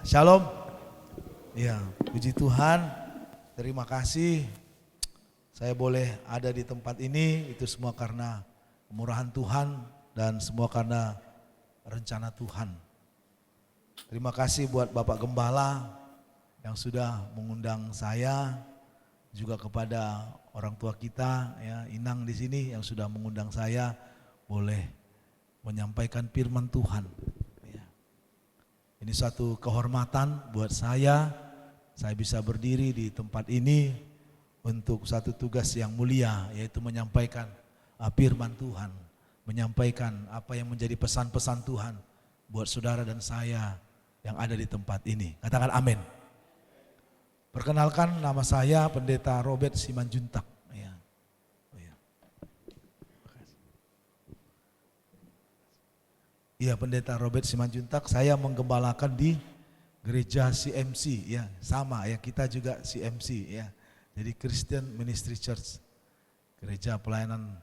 Shalom. Ya, puji Tuhan. Terima kasih saya boleh ada di tempat ini. Itu semua karena kemurahan Tuhan dan semua karena rencana Tuhan. Terima kasih buat Bapak Gembala yang sudah mengundang saya, juga kepada orang tua kita ya, Inang di sini yang sudah mengundang saya boleh menyampaikan firman Tuhan. Ini suatu kehormatan buat saya bisa berdiri di tempat ini untuk satu tugas yang mulia, yaitu menyampaikan firman Tuhan, menyampaikan apa yang menjadi pesan-pesan Tuhan buat saudara dan saya yang ada di tempat ini. Katakan amin. Perkenalkan, nama saya Pendeta Robert Simanjuntak. Iya, Pendeta Robert Simanjuntak. Saya menggembalakan di gereja CMC ya, sama ya, kita juga CMC ya. Jadi Christian Ministry Church, gereja pelayanan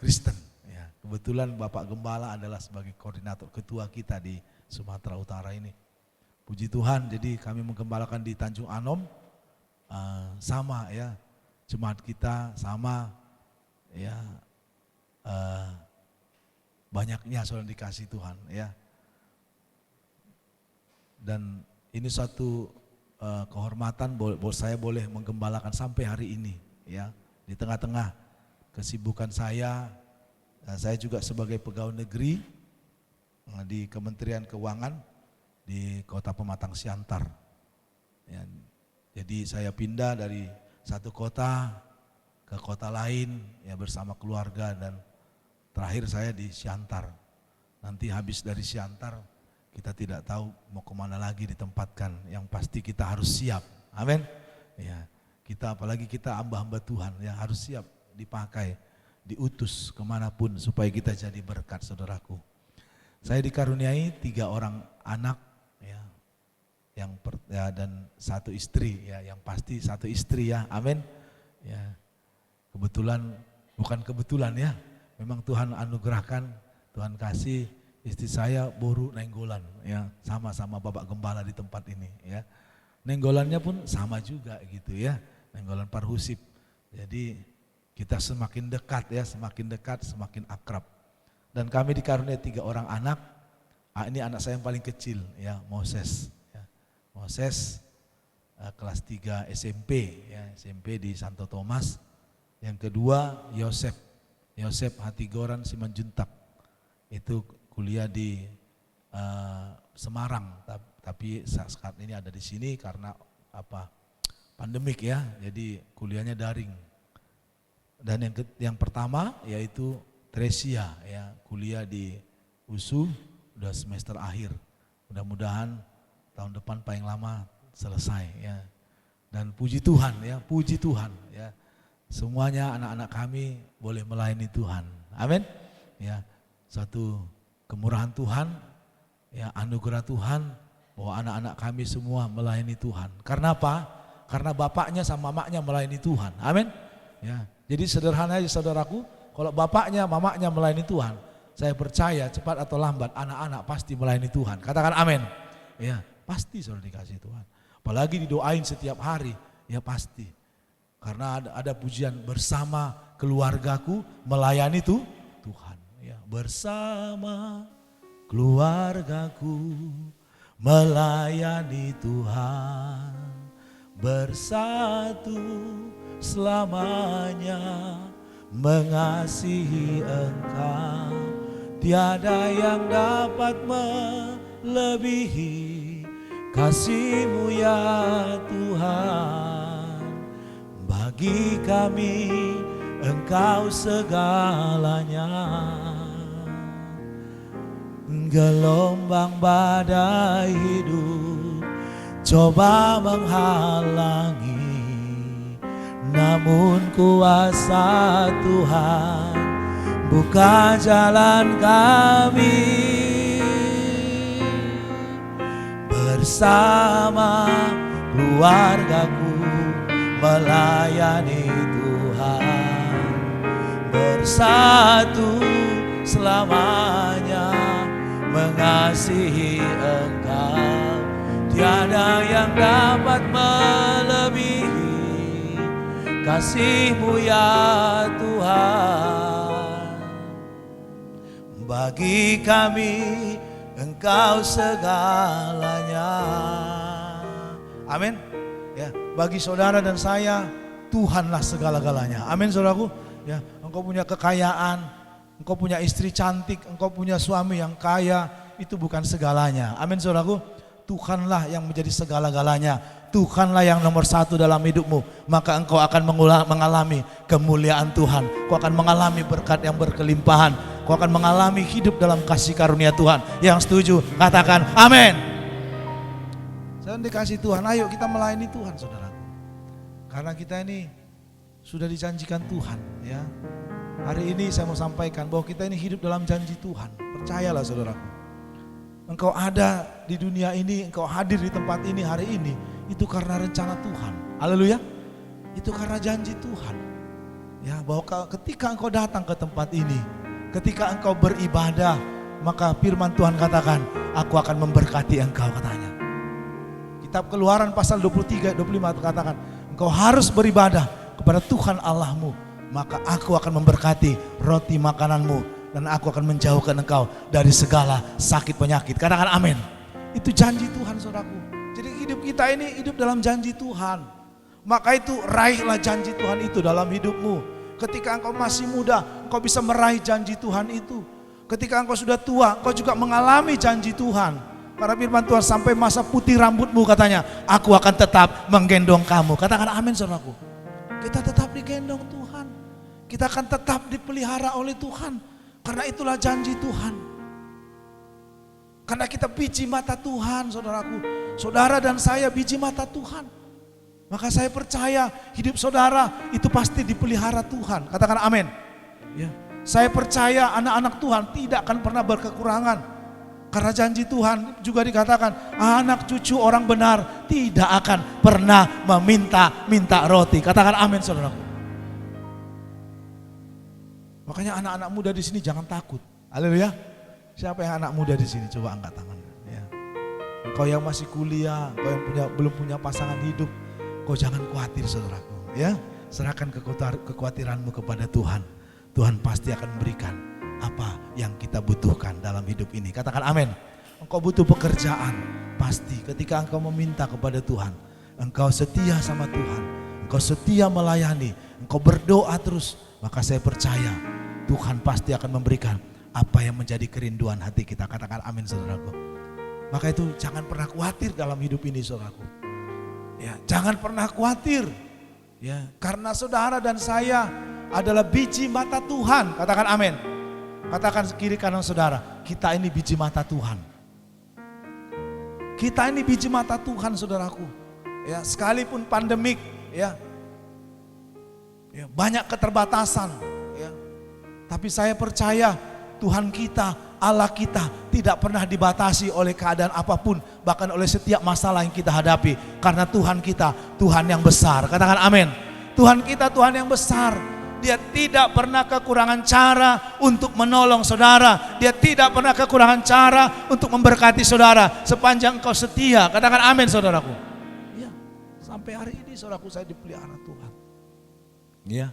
Kristen ya. Kebetulan Bapak Gembala adalah sebagai koordinator ketua kita di Sumatera Utara ini. Puji Tuhan, jadi kami menggembalakan di Tanjung Anom, sama ya, jemaat kita sama ya, banyaknya saudara dikasih Tuhan ya. Dan ini suatu kehormatan buat saya boleh menggembalakan sampai hari ini ya. Di tengah-tengah kesibukan saya juga sebagai pegawai negeri di Kementerian Keuangan di Kota Pematang Siantar ya. Jadi saya pindah dari satu kota ke kota lain ya bersama keluarga, dan terakhir saya di Siantar. Nanti habis dari Siantar kita tidak tahu mau kemana lagi ditempatkan. Yang pasti kita harus siap. Amin. Ya, apalagi kita hamba-hamba Tuhan ya, harus siap dipakai, diutus kemanapun supaya kita jadi berkat, saudaraku. Saya dikaruniai 3 orang anak ya, dan 1 istri ya, yang pasti 1 istri ya. Amin. Ya. Bukan kebetulan ya. Memang Tuhan anugerahkan, Tuhan kasih istri saya Boru Nenggolan ya, sama-sama Bapak Gembala di tempat ini ya. Nenggolannya pun sama juga gitu ya, Nenggolan Parhusip. Jadi kita semakin dekat ya, semakin dekat, semakin akrab. Dan kami dikaruniai 3 orang anak. Ini anak saya yang paling kecil ya, Moses ya. Moses kelas 3 SMP ya, SMP di Santo Thomas. Yang kedua Yosef Hatigoran Simanjuntak, itu kuliah di Semarang, tapi saat ini ada di sini karena pandemik ya, jadi kuliahnya daring. Dan yang pertama yaitu Tresia ya, kuliah di USU, udah semester akhir, mudah-mudahan tahun depan paling lama selesai ya. Dan puji Tuhan ya, semuanya anak-anak kami boleh melayani Tuhan. Amin. Ya, satu kemurahan Tuhan, ya, anugerah Tuhan bahwa anak-anak kami semua melayani Tuhan. Karena apa? Karena bapaknya sama mamanya melayani Tuhan. Amin. Ya, jadi sederhana aja saudaraku, kalau bapaknya, mamanya melayani Tuhan, saya percaya cepat atau lambat anak-anak pasti melayani Tuhan. Katakan amin. Ya, pasti saudara dikasih Tuhan. Apalagi didoain setiap hari, ya pasti. Karena ada pujian, bersama keluargaku melayani Tuhan. Ya, bersama keluargaku melayani Tuhan, bersatu selamanya mengasihi Engkau. Tiada yang dapat melebihi kasih-Mu ya Tuhan. Bagi kami Engkau segalanya. Gelombang badai hidup coba menghalangi, namun kuasa Tuhan buka jalan kami. Bersama keluargaku melayani Tuhan, bersatu selamanya mengasihi Engkau. Tiada yang dapat melebihi kasih-Mu ya Tuhan. Bagi kami Engkau segalanya. Amin. Ya, bagi saudara dan saya Tuhanlah segala-galanya. Amin saudaraku. Ya, engkau punya kekayaan, engkau punya istri cantik, engkau punya suami yang kaya, itu bukan segalanya. Amin saudaraku. Tuhanlah yang menjadi segala-galanya. Tuhanlah yang nomor satu dalam hidupmu. Maka engkau akan mengalami kemuliaan Tuhan. Kau akan mengalami berkat yang berkelimpahan. Kau akan mengalami hidup dalam kasih karunia Tuhan. Yang setuju katakan amin. Saya dikasih Tuhan, ayo kita melayani Tuhan saudaraku. Karena kita ini sudah dijanjikan Tuhan ya. Hari ini saya mau sampaikan bahwa kita ini hidup dalam janji Tuhan. Percayalah saudaraku. Engkau ada di dunia ini, engkau hadir di tempat ini hari ini, itu karena rencana Tuhan. Haleluya. Itu karena janji Tuhan. Ya, bahwa ketika engkau datang ke tempat ini, ketika engkau beribadah, maka firman Tuhan katakan, aku akan memberkati engkau katanya. Kitab Keluaran pasal 23, 25 katakan, engkau harus beribadah kepada Tuhan Allahmu, maka aku akan memberkati roti makananmu. Dan aku akan menjauhkan engkau dari segala sakit penyakit. Katakan amin. Itu janji Tuhan saudaraku. Jadi hidup kita ini hidup dalam janji Tuhan. Maka itu raihlah janji Tuhan itu dalam hidupmu. Ketika engkau masih muda, engkau bisa meraih janji Tuhan itu. Ketika engkau sudah tua, engkau juga mengalami janji Tuhan. Karena firman Tuhan sampai masa putih rambutmu katanya, aku akan tetap menggendong kamu. Katakan amin saudaraku. Kita tetap digendong Tuhan. Kita akan tetap dipelihara oleh Tuhan. Karena itulah janji Tuhan. Karena kita biji mata Tuhan saudaraku. Saudara dan saya biji mata Tuhan. Maka saya percaya hidup saudara itu pasti dipelihara Tuhan. Katakan amin. Ya. Saya percaya anak-anak Tuhan tidak akan pernah berkekurangan. Karena janji Tuhan juga dikatakan anak cucu orang benar tidak akan pernah meminta roti. Katakan amin saudaraku. Makanya anak-anak muda di sini jangan takut. Haleluya. Siapa yang anak muda di sini? Coba angkat tangan. Ya. Engkau yang masih kuliah, engkau yang belum punya pasangan hidup, kau jangan khawatir saudaraku. Ya, serahkan kekhawatiranmu kepada Tuhan. Tuhan pasti akan memberikan apa yang kita butuhkan dalam hidup ini. Katakan amin. Engkau butuh pekerjaan, pasti ketika engkau meminta kepada Tuhan, engkau setia sama Tuhan, engkau setia melayani, engkau berdoa terus, maka saya percaya Tuhan pasti akan memberikan apa yang menjadi kerinduan hati kita. Katakan amin saudaraku. Maka itu jangan pernah khawatir dalam hidup ini saudaraku. Ya, jangan pernah khawatir. Ya, karena saudara dan saya adalah biji mata Tuhan. Katakan amin. Katakan kiri kanan saudara, kita ini biji mata Tuhan. Kita ini biji mata Tuhan saudaraku. Ya, sekalipun pandemik ya, banyak keterbatasan ya. Tapi saya percaya Tuhan kita, Allah kita tidak pernah dibatasi oleh keadaan apapun, bahkan oleh setiap masalah yang kita hadapi. Karena Tuhan kita, Tuhan yang besar. Katakan amin. Tuhan kita Tuhan yang besar. Dia tidak pernah kekurangan cara untuk menolong saudara. Dia tidak pernah kekurangan cara untuk memberkati saudara sepanjang engkau setia. Katakan amin saudaraku. Ya, sampai hari ini saudaraku saya dipelihara Tuhan. Ya.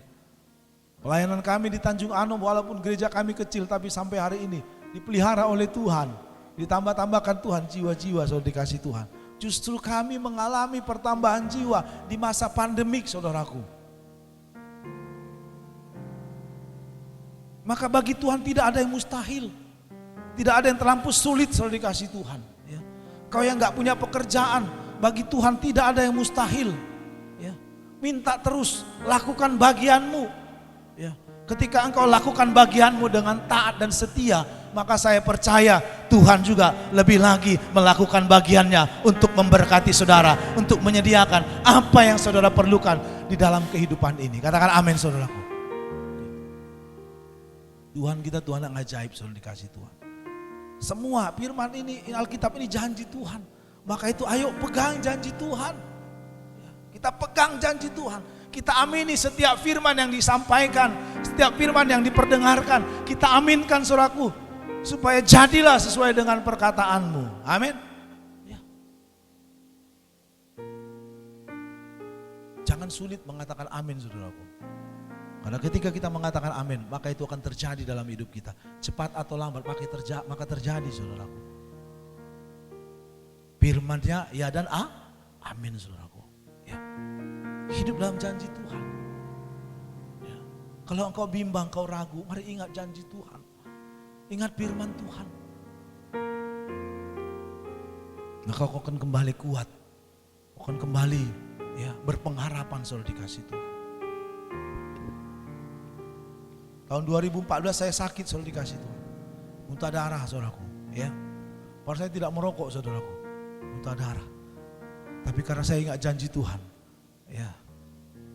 Pelayanan kami di Tanjung Anom walaupun gereja kami kecil tapi sampai hari ini dipelihara oleh Tuhan. Ditambah-tambahkan Tuhan jiwa-jiwa saudara dikasih Tuhan. Justru kami mengalami pertambahan jiwa di masa pandemik saudaraku. Maka bagi Tuhan tidak ada yang mustahil. Tidak ada yang terlampau sulit saudara dikasih Tuhan. Ya. Kau yang gak punya pekerjaan, bagi Tuhan tidak ada yang mustahil. Ya. Minta terus, lakukan bagianmu. Ya. Ketika engkau lakukan bagianmu dengan taat dan setia, maka saya percaya Tuhan juga lebih lagi melakukan bagiannya untuk memberkati saudara, untuk menyediakan apa yang saudara perlukan di dalam kehidupan ini. Katakan amin saudaraku. Tuhan kita Tuhan yang ajaib saudara dikasih Tuhan. Semua firman ini, Alkitab ini janji Tuhan. Maka itu ayo pegang janji Tuhan. Kita pegang janji Tuhan. Kita amini setiap firman yang disampaikan, setiap firman yang diperdengarkan. Kita aminkan saudaraku. Supaya jadilah sesuai dengan perkataanmu. Amin. Ya. jangan sulit mengatakan amin, saudaraku. Karena ketika kita mengatakan amin, maka itu akan terjadi dalam hidup kita. Cepat atau lambat, maka terjadi, saudaraku. Firman-Nya ya dan amin, saudaraku. Ya. Hidup dalam janji Tuhan. Ya. Kalau engkau bimbang, engkau ragu, mari ingat janji Tuhan. Ingat firman Tuhan. Maka kau akan kembali kuat. Kau akan kembali ya berpengharapan, saudara, dikasih Tuhan. Tahun 2014 saya sakit, saudara, dikasih Tuhan. Muntah darah, saudaraku. Ya. Padahal saya tidak merokok, saudaraku. Muntah darah. Tapi karena saya ingat janji Tuhan. Ya.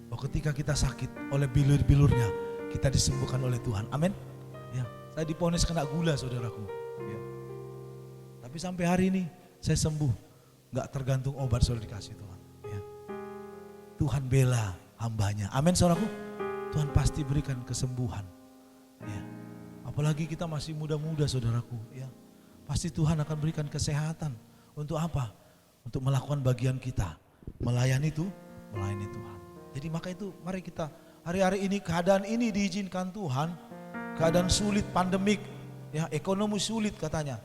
Bahwa ketika kita sakit oleh bilur-bilurnya, kita disembuhkan oleh Tuhan. Amin. Ya. Saya diponis kena gula, saudaraku. Ya. Tapi sampai hari ini saya sembuh. Gak tergantung obat, saudara, dikasih Tuhan. Ya. Tuhan bela hambanya. Amin, saudaraku. Tuhan pasti berikan kesembuhan. Ya. Apalagi kita masih muda-muda, saudaraku. Ya. Pasti Tuhan akan berikan kesehatan. Untuk apa? Untuk melakukan bagian kita. Melayani Tuhan. Jadi maka itu mari kita hari-hari ini keadaan ini diizinkan Tuhan. Keadaan sulit, pandemik, ya, ekonomi sulit katanya.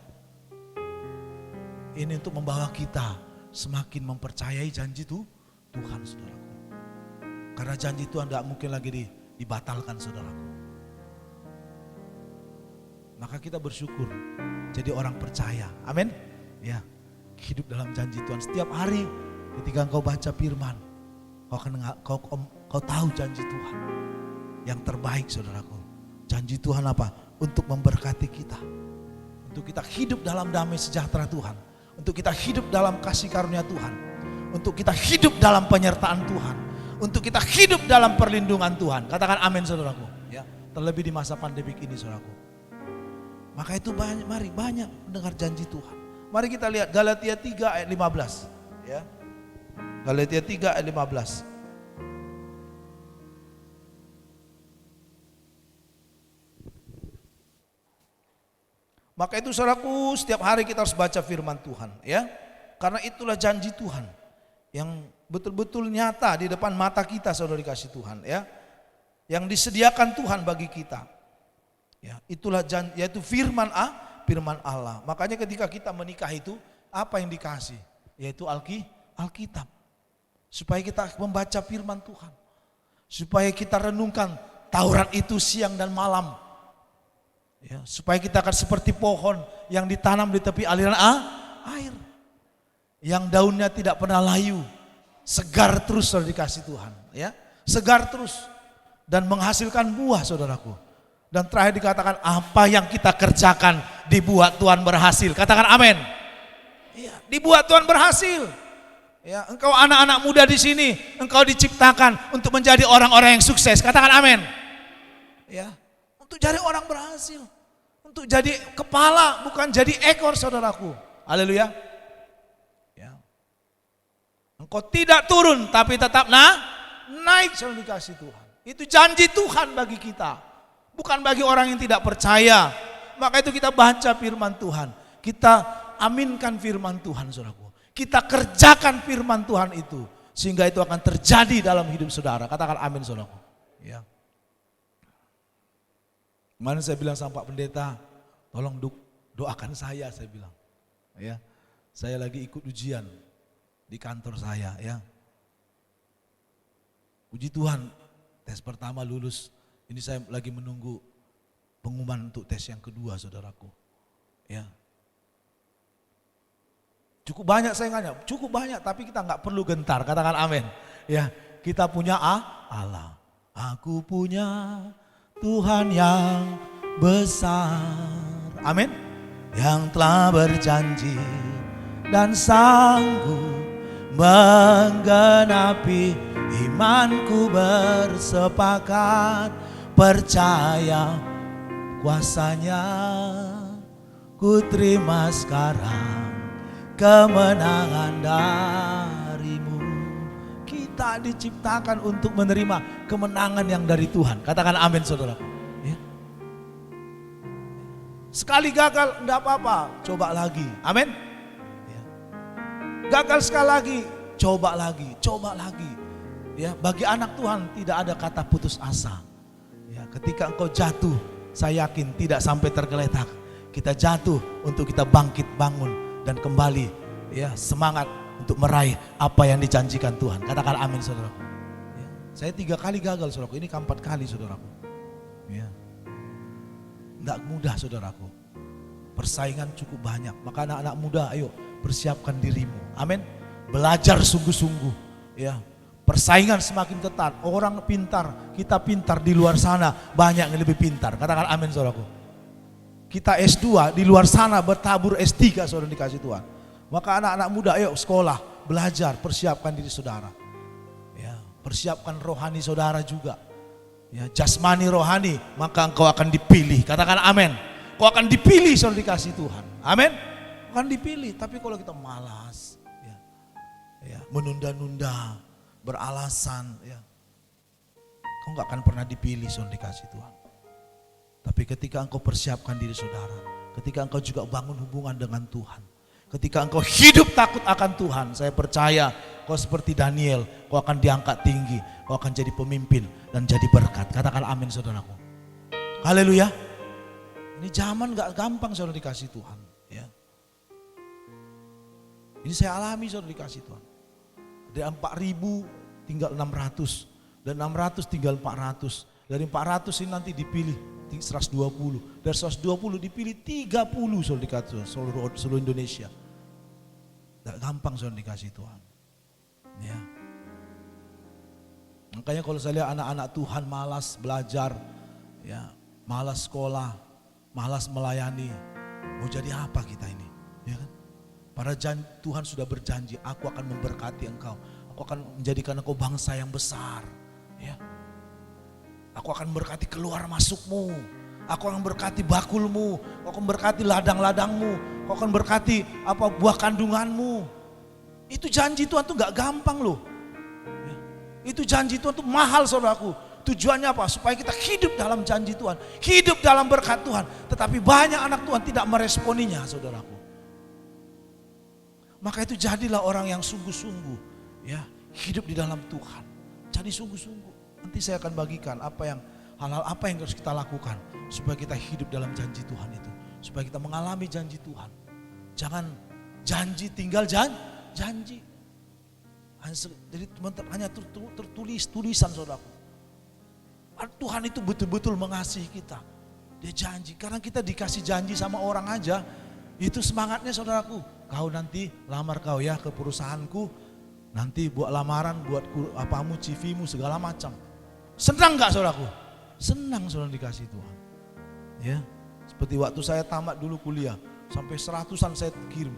Ini untuk membawa kita semakin mempercayai janji Tuhan, saudaraku. Karena janji Tuhan tidak mungkin lagi dibatalkan, saudaraku. Maka kita bersyukur jadi orang percaya. Amin. Ya, hidup dalam janji Tuhan. Setiap hari ketika engkau baca firman, kau tahu janji Tuhan yang terbaik, saudaraku. Janji Tuhan apa? Untuk memberkati kita. Untuk kita hidup dalam damai sejahtera Tuhan. Untuk kita hidup dalam kasih karunia Tuhan. Untuk kita hidup dalam penyertaan Tuhan. Untuk kita hidup dalam perlindungan Tuhan. Katakan amin, saudaraku. Ya, terlebih di masa pandemik ini, saudaraku. Maka itu mari banyak mendengar janji Tuhan. Mari kita lihat Galatia 3 ayat 15. Ya. Galatia 3 ayat 15. Maka itu, saudaraku, setiap hari kita harus baca firman Tuhan, ya. Karena itulah janji Tuhan yang betul-betul nyata di depan mata kita, saudara, dikasih Tuhan, ya. Yang disediakan Tuhan bagi kita. Ya, itulah janji, yaitu firman Allah. Makanya ketika kita menikah itu apa yang dikasih? Yaitu Alkitab. Supaya kita membaca firman Tuhan. Supaya kita renungkan Taurat itu siang dan malam. Ya, supaya kita akan seperti pohon yang ditanam di tepi aliran air. Yang daunnya tidak pernah layu. Segar terus, saudara, dikasih Tuhan. Ya, segar terus. Dan menghasilkan buah, saudaraku. Dan terakhir dikatakan apa yang kita kerjakan dibuat Tuhan berhasil. Katakan amin. Ya, dibuat Tuhan berhasil. Ya, engkau anak-anak muda di sini, engkau diciptakan untuk menjadi orang-orang yang sukses. Katakan amin. Ya, untuk jadi orang berhasil. Untuk jadi kepala, bukan jadi ekor, saudaraku. Haleluya. Ya. Engkau tidak turun tapi tetap naik, saudara, dikasih Tuhan. Itu janji Tuhan bagi kita. Bukan bagi orang yang tidak percaya. Maka itu kita baca firman Tuhan. Kita aminkan firman Tuhan, saudaraku. Kita kerjakan firman Tuhan itu. Sehingga itu akan terjadi dalam hidup saudara. Katakan amin, saudaraku. Ya. Kemarin saya bilang sama Pak Pendeta, tolong doakan saya bilang. Ya. Saya lagi ikut ujian di kantor saya, ya. Puji Tuhan, tes pertama lulus. Ini saya lagi menunggu pengumuman untuk tes yang kedua, saudaraku. Ya. Cukup banyak saingannya, cukup banyak, tapi kita nggak perlu gentar. Katakan amin. Ya, kita punya Allah. Aku punya Tuhan yang besar. Amin. Yang telah berjanji dan sanggup menggenapi. Imanku bersepakat percaya kuasanya. Ku terima sekarang kemenangan darimu. Kita diciptakan untuk menerima kemenangan yang dari Tuhan. Katakan amin, saudara. Ya. Sekali gagal enggak apa-apa, coba lagi. Amin. Ya. Gagal sekali lagi, coba lagi, coba lagi. Ya, bagi anak Tuhan tidak ada kata putus asa. Ya, ketika engkau jatuh, saya yakin tidak sampai tergeletak. Kita jatuh untuk kita bangkit bangun dan kembali, ya, semangat untuk meraih apa yang dijanjikan Tuhan. Katakan amin, saudaraku. Ya, saya 3 kali gagal, saudaraku. Ini keempat kali, saudaraku. Ya, tidak mudah, saudaraku. Persaingan cukup banyak. Maka anak-anak muda, ayo persiapkan dirimu. Amin. Belajar sungguh-sungguh. Ya, persaingan semakin ketat. Orang pintar, kita pintar di luar sana, banyak yang lebih pintar. Katakan amin, saudaraku. Kita S2, di luar sana bertabur S3, saudara dikasih Tuhan. Maka anak-anak muda, ayo sekolah, belajar, persiapkan diri saudara. Ya, persiapkan rohani saudara juga. Ya, jasmani rohani, maka engkau akan dipilih. Katakan amin. Kau akan dipilih, saudara dikasih Tuhan. Amin. Akan dipilih. Tapi kalau kita malas, ya, menunda-nunda, beralasan, ya, kau nggak akan pernah dipilih, saudara dikasih Tuhan. Tapi ketika engkau persiapkan diri saudara, ketika engkau juga bangun hubungan dengan Tuhan, ketika engkau hidup takut akan Tuhan, saya percaya kau seperti Daniel, kau akan diangkat tinggi, kau akan jadi pemimpin dan jadi berkat. Katakan amin, saudaraku. Haleluya. Ini zaman gak gampang, saudara dikasih Tuhan. Ya. Ini saya alami, saudara dikasih Tuhan. Dari 4.000 tinggal 600, dan 600 tinggal 400. Dari 400 ini nanti dipilih 120, dari 120 dipilih 30, saudara dikasih seluruh Indonesia. Gak gampang, saudara dikasih Tuhan. Ya. Makanya kalau saya lihat anak-anak Tuhan malas belajar, ya, malas sekolah, malas melayani, mau jadi apa kita ini? Ya kan? Para Tuhan sudah berjanji, aku akan memberkati engkau, aku akan menjadikan engkau bangsa yang besar. Ya. Aku akan berkati keluar masukmu, aku akan berkati bakulmu, aku akan berkati ladang-ladangmu, aku akan berkati buah kandunganmu. Itu janji Tuhan tuh gak gampang loh. Ya. Itu janji Tuhan tuh mahal, saudaraku. Tujuannya apa? Supaya kita hidup dalam janji Tuhan, hidup dalam berkat Tuhan. Tetapi banyak anak Tuhan tidak meresponinya, saudaraku. Maka itu jadilah orang yang sungguh-sungguh, ya, hidup di dalam Tuhan. Jadi sungguh-sungguh. Nanti saya akan bagikan hal-hal apa yang harus kita lakukan supaya kita hidup dalam janji Tuhan itu, supaya kita mengalami janji Tuhan. Jangan janji tinggal janji. Jadi hanya tertulis tulisan, saudaraku. Tuhan itu betul-betul mengasihi kita. Dia janji, karena kita dikasih janji sama orang aja, itu semangatnya, saudaraku. Kau nanti lamar kau ya ke perusahaanku, nanti buat lamaran, buat apamu, CV-mu segala macam. Senang gak, saudaraku? Senang, saudara dikasih Tuhan. Ya, seperti waktu saya tamat dulu kuliah, sampai 100-an saya kirim.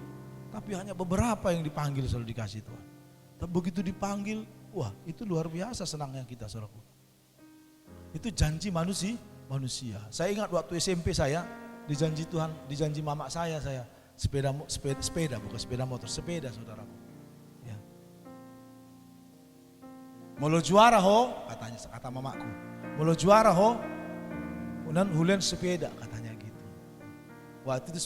Tapi hanya beberapa yang dipanggil, saudara dikasih Tuhan. Tapi begitu dipanggil, wah, itu luar biasa senangnya kita, saudaraku. Itu janji manusia. Saya ingat waktu SMP saya, dijanji Tuhan, dijanji mama saya sepeda bukan sepeda motor, sepeda, saudaraku. Ya. Mau lo juara ho, kata mamaku. Mau lo juara ho, kemudian hulen sepeda, katanya gitu. Waktu itu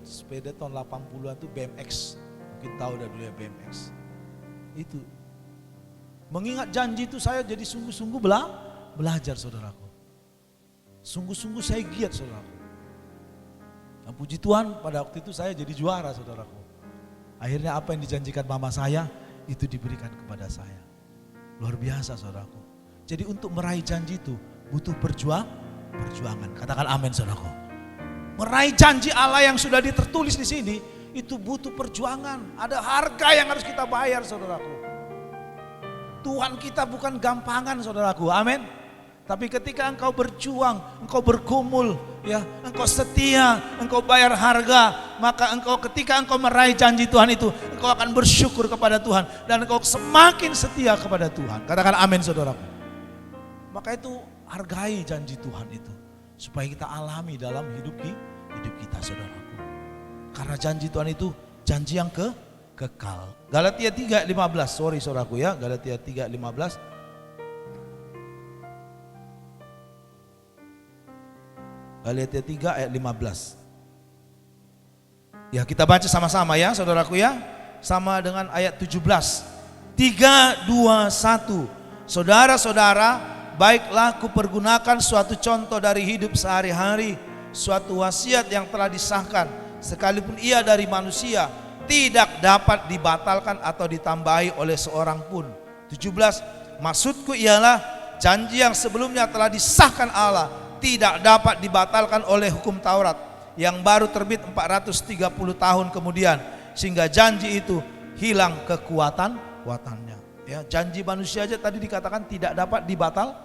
sepeda tahun 80-an itu BMX, mungkin tahu dah dulu ya BMX. Itu mengingat janji itu saya jadi sungguh-sungguh belajar, saudaraku. Sungguh-sungguh saya giat, saudaraku. Dan puji Tuhan pada waktu itu saya jadi juara, saudaraku. Akhirnya apa yang dijanjikan mama saya itu diberikan kepada saya. Luar biasa, saudaraku. Jadi untuk meraih janji itu butuh perjuangan. Katakan amin, saudaraku. Meraih janji Allah yang sudah tertulis di sini itu butuh perjuangan. Ada harga yang harus kita bayar, saudaraku. Tuhan kita bukan gampangan, saudaraku. Amin. Tapi ketika engkau berjuang, engkau bergumul, ya, engkau setia, engkau bayar harga, maka ketika engkau meraih janji Tuhan itu, engkau akan bersyukur kepada Tuhan dan engkau semakin setia kepada Tuhan. Katakan amin, saudaraku. Maka itu hargai janji Tuhan itu supaya kita alami dalam hidup kita, saudaraku. Karena janji Tuhan itu janji yang kekal. Galatia 3:15, sorry saudaraku ya, Galatia 3:15. Galatia 3 ayat 15. Ya, kita baca sama-sama ya, saudaraku ya. Sama dengan ayat 17. 3, 2, 1. Saudara-saudara, baiklah kupergunakan suatu contoh dari hidup sehari-hari, suatu wasiat yang telah disahkan, sekalipun ia dari manusia, tidak dapat dibatalkan atau ditambahi oleh seorang pun. 17. Maksudku ialah janji yang sebelumnya telah disahkan Allah tidak dapat dibatalkan oleh hukum Taurat yang baru terbit 430 tahun kemudian, sehingga janji itu hilang kekuatannya. Ya, janji manusia aja tadi dikatakan tidak dapat dibatalkan,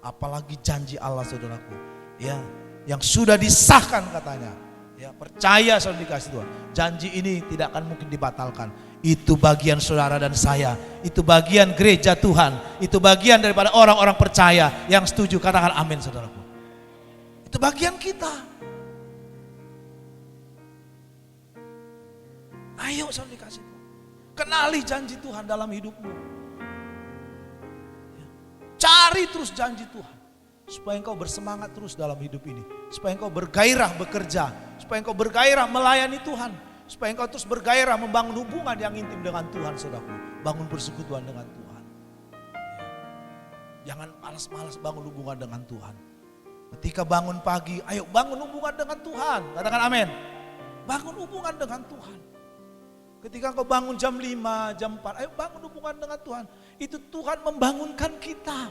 apalagi janji Allah, saudaraku. Ya, yang sudah disahkan katanya. Ya, percaya saudara dikasih Tuhan, janji ini tidak akan mungkin dibatalkan. Itu bagian saudara dan saya, itu bagian gereja Tuhan, itu bagian daripada orang-orang percaya yang setuju. Katakan amin, saudaraku. Itu bagian kita. Ayo saudara dikasih Tuhan, kenali janji Tuhan dalam hidupmu. Cari terus janji Tuhan, supaya engkau bersemangat terus dalam hidup ini, supaya engkau bergairah bekerja, supaya engkau bergairah melayani Tuhan, supaya engkau terus bergairah membangun hubungan yang intim dengan Tuhan, saudaraku. Bangun persekutuan dengan Tuhan. Jangan malas-malas bangun hubungan dengan Tuhan. Ketika bangun pagi, ayo bangun hubungan dengan Tuhan. Katakan amin. Bangun hubungan dengan Tuhan. Ketika engkau bangun jam 5, jam 4, ayo bangun hubungan dengan Tuhan. Itu Tuhan membangunkan kita.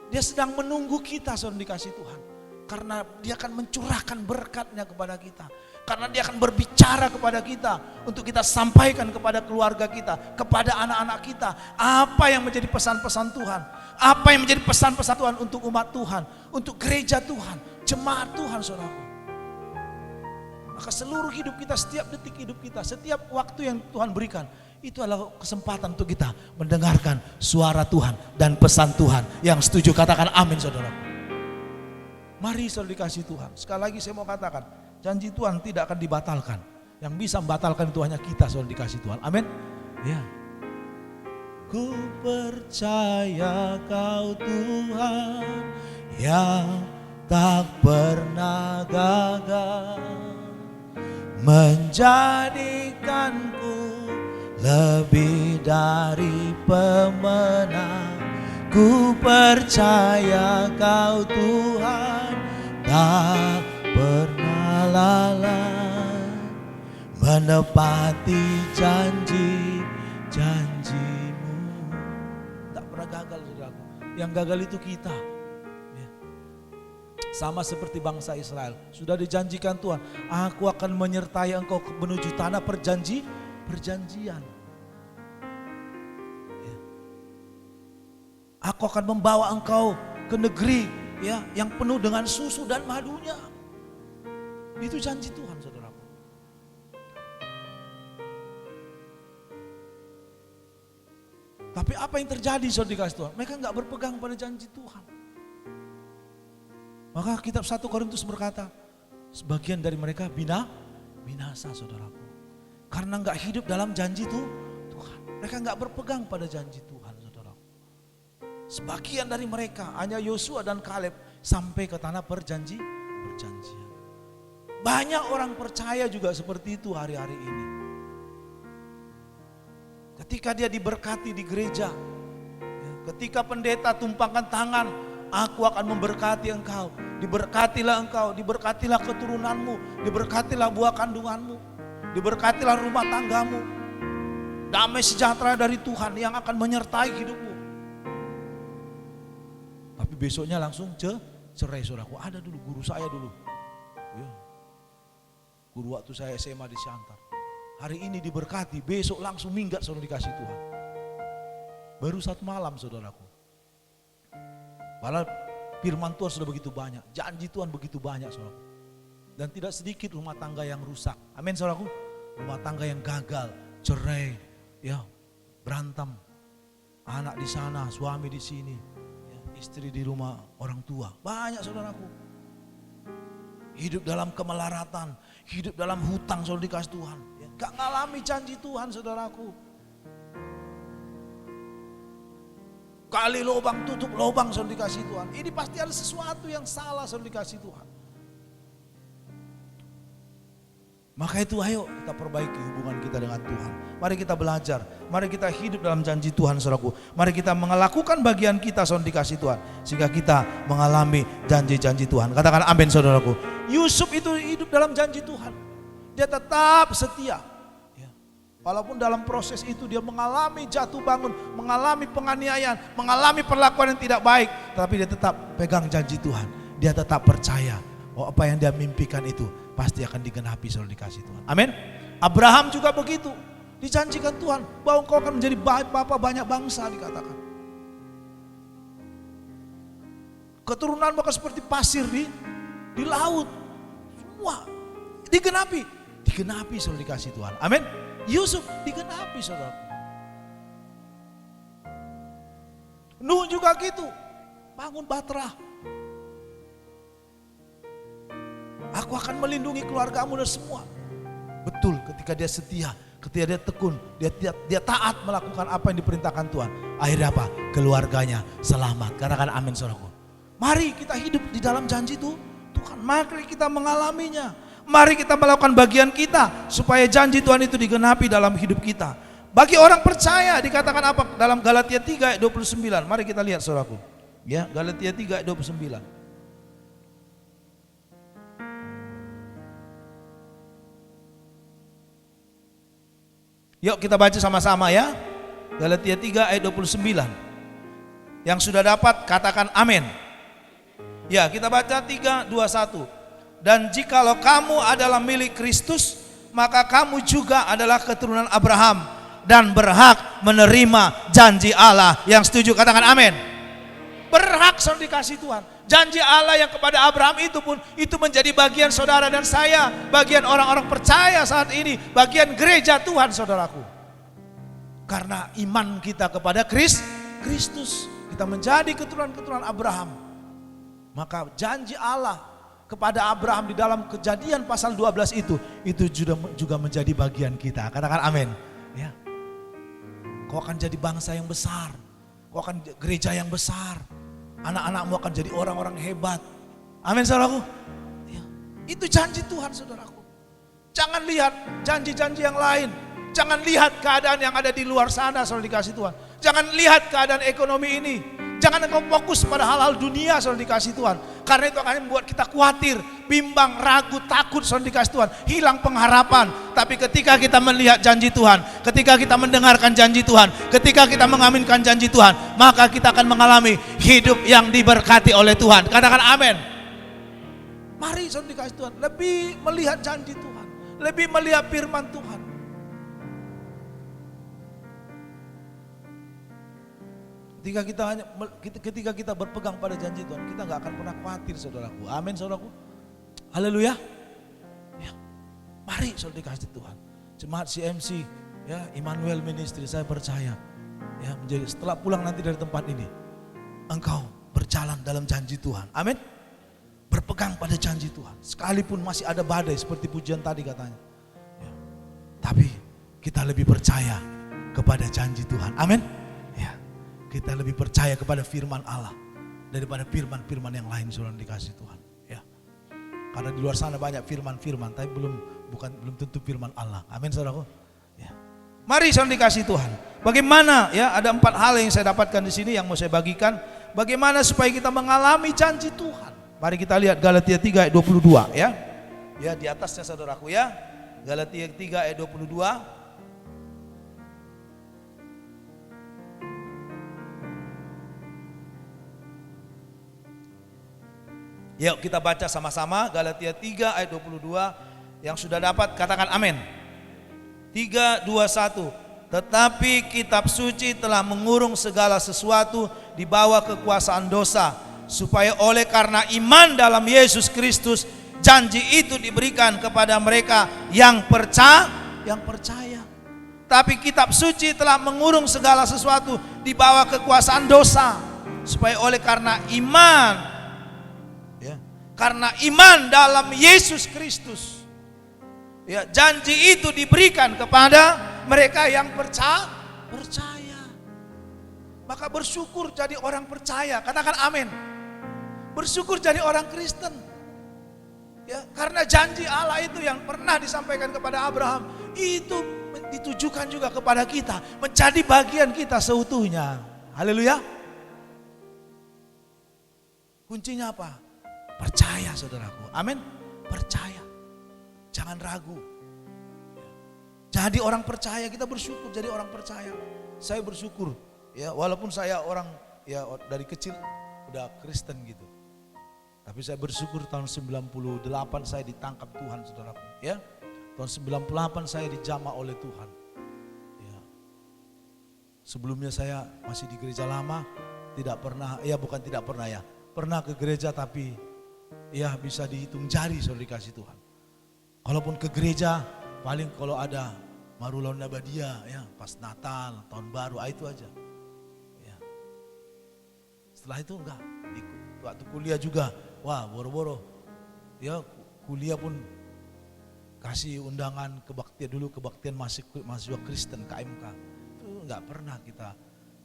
Dia sedang menunggu kita, saudara dikasih Tuhan. Karena dia akan mencurahkan berkatnya kepada kita. Karena dia akan berbicara kepada kita. Untuk kita sampaikan kepada keluarga kita, kepada anak-anak kita. Apa yang menjadi pesan-pesan Tuhan. Apa yang menjadi pesan-pesan Tuhan untuk umat Tuhan. Untuk gereja Tuhan, jemaat Tuhan, saudaraku. Maka seluruh hidup kita, setiap detik hidup kita, setiap waktu yang Tuhan berikan, itu adalah kesempatan untuk kita mendengarkan suara Tuhan dan pesan Tuhan. Yang setuju katakan amin, saudara. Mari saudara dikasih Tuhan. Sekali lagi saya mau katakan, janji Tuhan tidak akan dibatalkan. Yang bisa membatalkan itu hanya kita, saudara dikasih Tuhan. Amin. Ya. Ku percaya Kau Tuhan yang tak pernah gagal, menjadikanku lebih dari pemenang. Ku percaya Kau Tuhan tak pernah lalai, menepati janji-janjimu. Tak pernah gagal, saudaraku. Yang gagal itu kita. Sama seperti bangsa Israel, sudah dijanjikan Tuhan, aku akan menyertai engkau menuju tanah perjanjian. Ya. Aku akan membawa engkau ke negeri ya yang penuh dengan susu dan madunya. Itu janji Tuhan, saudaraku. Tapi apa yang terjadi, saudara dikasih Tuhan? Mereka nggak berpegang pada janji Tuhan. Maka kitab 1 Korintus berkata, sebagian dari mereka binasa, saudaraku. Karena enggak hidup dalam janji Tuhan. Mereka enggak berpegang pada janji Tuhan, saudaraku. Sebagian dari mereka, hanya Yosua dan Kaleb, sampai ke tanah perjanjian. Banyak orang percaya juga seperti itu hari-hari ini. Ketika dia diberkati di gereja, ketika pendeta tumpangkan tangan, aku akan memberkati engkau. Diberkatilah engkau, diberkatilah keturunanmu, diberkatilah buah kandunganmu, diberkatilah rumah tanggamu. Damai sejahtera dari Tuhan yang akan menyertai hidupmu. Tapi besoknya langsung cerai, saudaraku. Ada dulu guru saya dulu. Ya. Guru waktu saya SMA di Siantar. Hari ini diberkati, besok langsung minggat, saudara dikasih Tuhan. Baru 1 malam, saudaraku. Padahal firman Tuhan sudah begitu banyak, janji Tuhan begitu banyak, saudaraku. Dan tidak sedikit rumah tangga yang rusak. Amin, saudaraku. Rumah tangga yang gagal, cerai, ya, berantem. Anak di sana, suami di sini, ya, istri di rumah orang tua. Banyak, saudaraku. Hidup dalam kemelaratan, hidup dalam hutang, saudara dikasih Tuhan. Ya, gak ngalami janji Tuhan, saudaraku. Kali lubang tutup lubang, saudara dikasih Tuhan. Ini pasti ada sesuatu yang salah, saudara dikasih Tuhan. Maka itu ayo kita perbaiki hubungan kita dengan Tuhan. Mari kita belajar, mari kita hidup dalam janji Tuhan saudaraku. Mari kita melakukan bagian kita saudara dikasih Tuhan. Sehingga kita mengalami janji-janji Tuhan. Katakan amin saudaraku. Yusuf itu hidup dalam janji Tuhan. Dia tetap setia. Ya. Walaupun dalam proses itu dia mengalami jatuh bangun, mengalami penganiayaan, mengalami perlakuan yang tidak baik. Tapi dia tetap pegang janji Tuhan. Dia tetap percaya bahwa apa yang dia mimpikan itu pasti akan digenapi saudara dikasih Tuhan. Amin. Abraham juga begitu. Dijanjikan Tuhan bahwa engkau akan menjadi bapa banyak bangsa dikatakan. Keturunan maka seperti pasir di laut. Semua digenapi. Digenapi saudara dikasih Tuhan. Amin. Yusuf digenapi saudara. Nuh juga gitu. Bangun bahtera. Aku akan melindungi keluargamu dan semua. Betul, ketika dia setia, ketika dia tekun, dia taat melakukan apa yang diperintahkan Tuhan. Akhirnya apa? Keluarganya selamat. Katakan amin saudaraku. Mari kita hidup di dalam janji itu Tuhan. Mari kita mengalaminya. Mari kita melakukan bagian kita supaya janji Tuhan itu digenapi dalam hidup kita. Bagi orang percaya dikatakan apa? Dalam Galatia 3 ayat 29. Mari kita lihat saudaraku. Ya, Galatia 3 ayat 29. Yuk kita baca sama-sama ya. Galatia 3 ayat 29. Yang sudah dapat katakan amin. Ya, kita baca 3, 2, 1. Dan jikalau kamu adalah milik Kristus, maka kamu juga adalah keturunan Abraham dan berhak menerima janji Allah. Yang setuju katakan amin. Berhak saudara dikasih Tuhan. Janji Allah yang kepada Abraham itu pun itu menjadi bagian saudara dan saya, bagian orang-orang percaya saat ini, bagian gereja Tuhan saudaraku. Karena iman kita kepada Kristus, kita menjadi keturunan-keturunan Abraham. Maka janji Allah kepada Abraham di dalam Kejadian pasal 12 itu juga menjadi bagian kita. Katakan amin. Ya. Kau akan jadi bangsa yang besar, kau akan gereja yang besar. Anak-anakmu akan jadi orang-orang hebat. Amin saudaraku. Ya. Itu janji Tuhan saudaraku. Jangan lihat janji-janji yang lain. Jangan lihat keadaan yang ada di luar sana saudara dikasih Tuhan. Jangan lihat keadaan ekonomi ini. Jangan engkau fokus pada hal-hal dunia saudara dikasih Tuhan. Karena itu akan membuat kita khawatir, bimbang, ragu, takut saudara dikasih Tuhan. Hilang pengharapan. Tapi ketika kita melihat janji Tuhan, ketika kita mendengarkan janji Tuhan, ketika kita mengaminkan janji Tuhan, maka kita akan mengalami hidup yang diberkati oleh Tuhan. Katakan amin. Mari saudara dikasih Tuhan, lebih melihat janji Tuhan, lebih melihat firman Tuhan. Ketika kita berpegang pada janji Tuhan, kita nggak akan pernah khawatir saudaraku. Amin saudaraku. Haleluya. Ya. Mari saudara dikasih Tuhan. Jemaat CMC, ya Immanuel Ministry, saya percaya, ya menjadi setelah pulang nanti dari tempat ini, engkau berjalan dalam janji Tuhan. Amin. Berpegang pada janji Tuhan. Sekalipun masih ada badai seperti pujian tadi katanya. Ya. Tapi kita lebih percaya kepada janji Tuhan. Amin. Kita lebih percaya kepada firman Allah daripada firman-firman yang lain saudara dikasih Tuhan. Ya. Karena di luar sana banyak firman-firman, tapi belum tentu firman Allah. Amin saudaraku. Ya. Mari saudara dikasih Tuhan. Bagaimana ya? Ada 4 hal yang saya dapatkan di sini yang mau saya bagikan. Bagaimana supaya kita mengalami janji Tuhan? Mari kita lihat Galatia 3 ayat 22 ya. Ya di atasnya saudaraku ya. Galatia 3 ayat 22. Yuk kita baca sama-sama Galatia 3 ayat 22. Yang sudah dapat katakan amin. 3, 2, 1. Tetapi kitab suci telah mengurung segala sesuatu di bawah kekuasaan dosa, supaya oleh karena iman dalam Yesus Kristus janji itu diberikan kepada mereka yang percaya. Tapi kitab suci telah mengurung segala sesuatu di bawah kekuasaan dosa, supaya oleh karena iman dalam Yesus Kristus, ya, janji itu diberikan kepada mereka yang percaya. Maka bersyukur jadi orang percaya. Katakan amin. Bersyukur jadi orang Kristen. Ya, karena janji Allah itu yang pernah disampaikan kepada Abraham itu ditujukan juga kepada kita, menjadi bagian kita seutuhnya. Haleluya. Kuncinya apa? Percaya, saudaraku. Amin. Percaya. Jangan ragu. Jadi orang percaya, kita bersyukur jadi orang percaya. Saya bersyukur ya, walaupun saya orang ya dari kecil udah Kristen gitu. Tapi saya bersyukur tahun 98 saya ditangkap Tuhan, saudaraku. Ya, tahun 98 saya dijamah oleh Tuhan. Ya. Sebelumnya saya masih di gereja lama, tidak pernah, ya bukan tidak pernah ya, pernah ke gereja tapi ya bisa dihitung jari saudara dikasih Tuhan. Kalaupun ke gereja paling kalau ada Marulon Nabadia ya, pas Natal, tahun baru, itu aja. Ya. Setelah itu enggak, waktu kuliah juga, wah boro-boro. Ya kuliah pun kasih undangan kebaktian dulu, kebaktian mahasiswa Kristen KMK. Itu enggak pernah kita.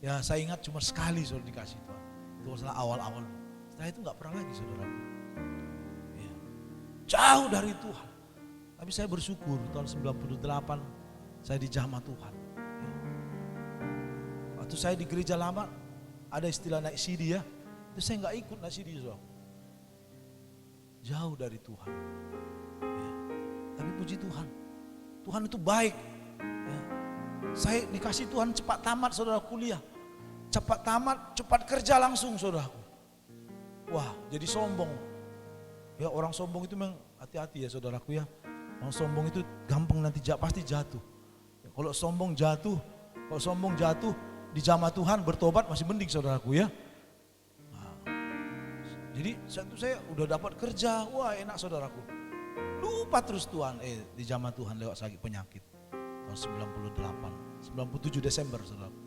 Ya saya ingat cuma sekali saudara dikasih Tuhan. Itu masalah awal-awal. Setelah itu enggak pernah lagi saudara. Ya. Jauh dari Tuhan. Tapi saya bersyukur tahun 98 saya dijamah Tuhan. Ya. Waktu saya di gereja lama ada istilah naik CD ya. Itu saya enggak ikut naik CD saudara. Jauh dari Tuhan. Ya. Tapi puji Tuhan. Tuhan itu baik. Ya. Saya dikasih Tuhan cepat tamat saudara kuliah. Cepat tamat, cepat kerja langsung saudaraku. Wah jadi sombong. Ya orang sombong itu memang hati-hati ya saudaraku ya. Orang sombong itu gampang nanti pasti jatuh. Ya, kalau sombong jatuh, dijamah Tuhan bertobat masih mending saudaraku ya. Nah, jadi saya udah dapat kerja, wah enak saudaraku. Lupa terus Tuhan, dijamah Tuhan lewat sakit penyakit. Tahun 98, 97 Desember saudaraku.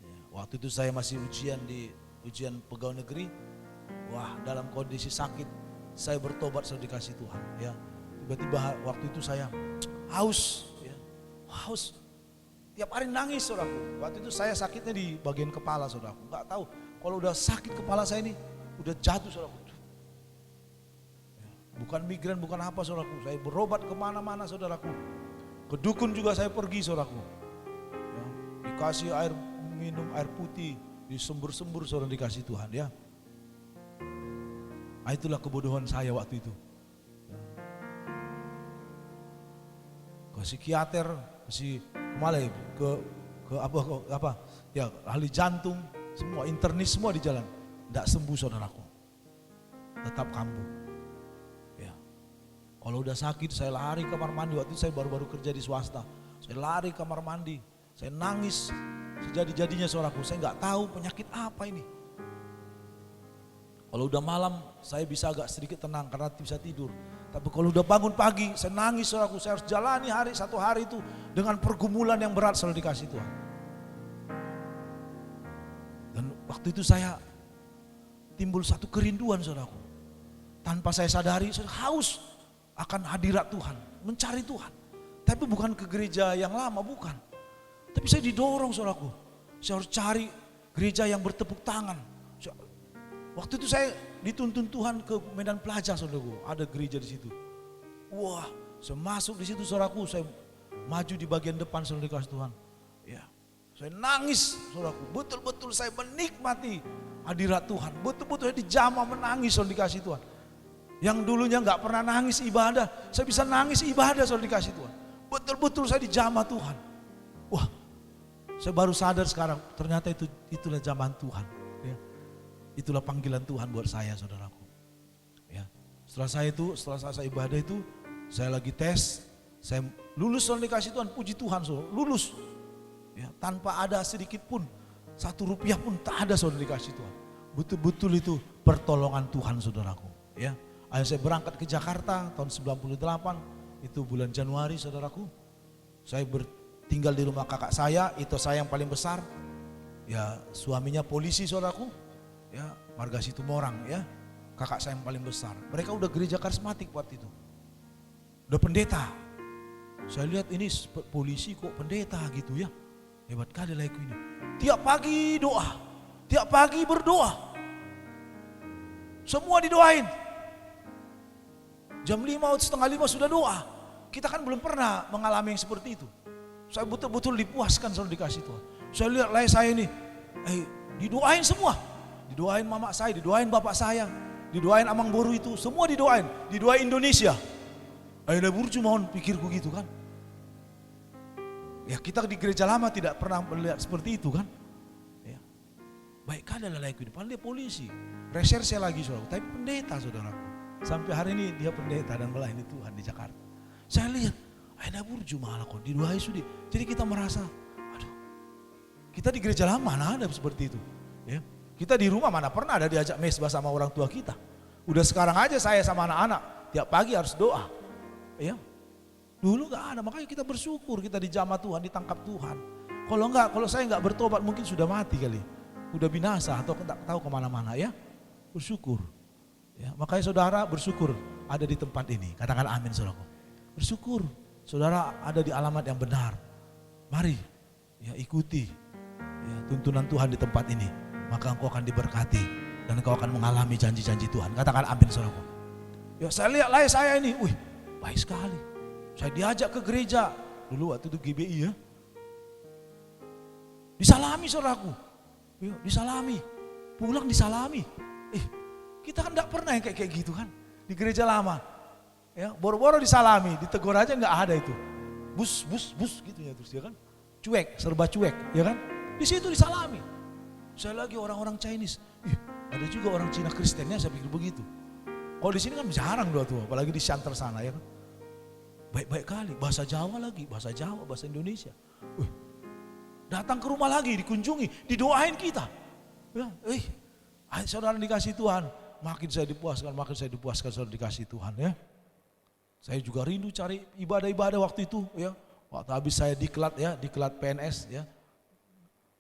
Ya, waktu itu saya masih ujian pegawai negeri. Wah dalam kondisi sakit, saya bertobat sudah dikasih Tuhan ya. Tiba-tiba waktu itu saya haus, ya, haus. Tiap hari nangis saudaraku. Waktu itu saya sakitnya di bagian kepala saudaraku. Gak tahu kalau udah sakit kepala saya ini udah jatuh saudaraku. Ya, bukan migran, bukan apa saudaraku. Saya berobat kemana-mana saudaraku. Ke dukun juga saya pergi saudaraku. Ya, dikasih air minum, air putih, di sembur-sembur saudara dikasih Tuhan ya. Nah, itulah kebodohan saya waktu itu. Ke psikiater, kemana ke apa ya, ahli jantung, semua internis semua di jalan, tidak sembuh saudaraku, tetap kambuh. Ya, kalau udah sakit saya lari kamar mandi. Waktu itu saya baru-baru kerja di swasta, saya lari kamar mandi, saya nangis sejadi-jadinya saudaraku. Saya nggak tahu penyakit apa ini. Kalau udah malam saya bisa agak sedikit tenang karena bisa tidur. Tapi kalau udah bangun pagi, saya nangis saudaraku. Saya harus jalani satu hari itu dengan pergumulan yang berat selalu dikasih Tuhan. Dan waktu itu saya timbul satu kerinduan saudaraku. Tanpa saya sadari, saya haus akan hadirat Tuhan, mencari Tuhan. Tapi bukan ke gereja yang lama, bukan. Tapi saya didorong saudaraku. Saya harus cari gereja yang bertepuk tangan. Waktu itu saya dituntun Tuhan ke Medan Plaza saudaraku, ada gereja di situ. Wah, saya masuk di situ saudaraku, saya maju di bagian depan saudara dikasih Tuhan. Ya, saya nangis saudaraku, betul-betul saya menikmati hadirat Tuhan, betul-betul saya dijamah menangis saudara dikasih Tuhan. Yang dulunya nggak pernah nangis ibadah, saya bisa nangis ibadah saudara dikasih Tuhan. Betul-betul saya dijamah Tuhan. Wah, saya baru sadar sekarang, ternyata itulah jamahan Tuhan. Ya. Itulah panggilan Tuhan buat saya saudaraku. Ya. Setelah saya ibadah itu, saya lagi tes, saya lulus saudara dikasih Tuhan, puji Tuhan saudara, lulus. Ya, tanpa ada sedikit pun, 1 rupiah pun tak ada saudara dikasih Tuhan. Betul-betul itu pertolongan Tuhan saudaraku. Ya. Akhirnya saya berangkat ke Jakarta tahun 98, itu bulan Januari saudaraku. Saya tinggal di rumah kakak saya, itu saya yang paling besar. Ya, suaminya polisi saudaraku. Ya, marga Situmorang ya, kakak saya yang paling besar. Mereka udah gereja karismatik waktu itu, udah pendeta. Saya lihat ini polisi kok pendeta gitu ya, hebat kali laiku ini. Tiap pagi doa, tiap pagi berdoa, semua didoain. Jam 5 atau setengah 5 sudah doa. Kita kan belum pernah mengalami yang seperti itu. Saya betul-betul dipuaskan selalu dikasih Tuhan. Saya lihat layar saya ini, didoain semua. Didoain mama saya, didoain bapak saya, didoain Amang Boru itu, semua didoain. Didoain Indonesia. Aida Burju mohon pikirku gitu kan. Ya kita di gereja lama tidak pernah melihat seperti itu kan. Ya. Baik kali lelaki ini, padahal dia polisi. Reserse lagi saudara, tapi pendeta saudaraku. Sampai hari ini dia pendeta dan melayani Tuhan di Jakarta. Saya lihat, Aida Burju malah kok didoai sudi. Jadi kita merasa, aduh, kita di gereja lama mana ada seperti itu. Ya. Kita di rumah mana pernah ada diajak mesbah sama orang tua kita. Udah sekarang aja saya sama anak-anak, tiap pagi harus doa. Ya. Dulu gak ada, makanya kita bersyukur kita dijamah Tuhan, ditangkap Tuhan. Kalau saya nggak bertobat mungkin sudah mati kali. Udah binasa atau tak tahu kemana-mana ya. Bersyukur. Ya, makanya saudara bersyukur ada di tempat ini. Katakan amin saudaraku. Bersyukur saudara ada di alamat yang benar. Mari ya ikuti ya, tuntunan Tuhan di tempat ini. Maka engkau akan diberkati dan engkau akan mengalami janji-janji Tuhan. Katakan amin saudaraku. Ya saya lihat layar saya ini, wih baik sekali. Saya diajak ke gereja dulu waktu itu GBI ya. Disalami saudaraku. Ya, disalami. Pulang disalami. Kita kan enggak pernah yang kayak gitu kan. Di gereja lama. Ya, boro-boro disalami, ditegur aja enggak ada itu. Bus gitu ya terus ya kan. Cuek, serba cuek, ya kan? Di situ disalami. Saya lagi orang-orang Chinese. Ada juga orang Cina Kristennya saya pikir begitu. Kalau di sini kan jarang doa tuh, apalagi di Shantar sana ya kan. Baik-baik kali, bahasa Jawa lagi, bahasa Jawa, bahasa Indonesia. Datang ke rumah lagi, dikunjungi, didoain kita. Ya, saudara dikasih Tuhan, makin saya dipuaskan saudara dikasih Tuhan ya. Saya juga rindu cari ibadah-ibadah waktu itu ya. Waktu habis saya diklat ya, diklat PNS ya.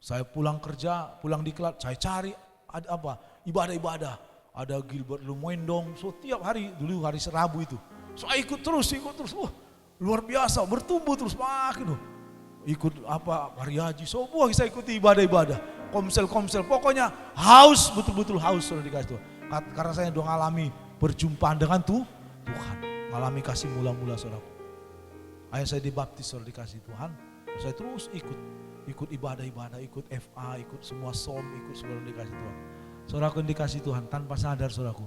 Saya pulang kerja, pulang diklat, saya cari ada apa? Ibadah-ibadah. Ada Gilbert Lumendong, so tiap hari, dulu hari Rabu itu. Saya ikut terus. Luar biasa, bertumbuh terus makin. Ikut apa, hari haji, semua saya ikuti ibadah-ibadah. Komsel, pokoknya haus, betul-betul haus sudah dikasih Tuhan. Karena saya sudah mengalami perjumpaan dengan Tuhan. Mengalami kasih mula-mula saudaraku. Ayah saya dibaptis sudah dikasih Tuhan. Saya terus ikut ibadah-ibadah, ikut FA, ikut semua som, ikut semua dikasih Tuhan. Saudaraku dikasih Tuhan, tanpa sadar saudaraku.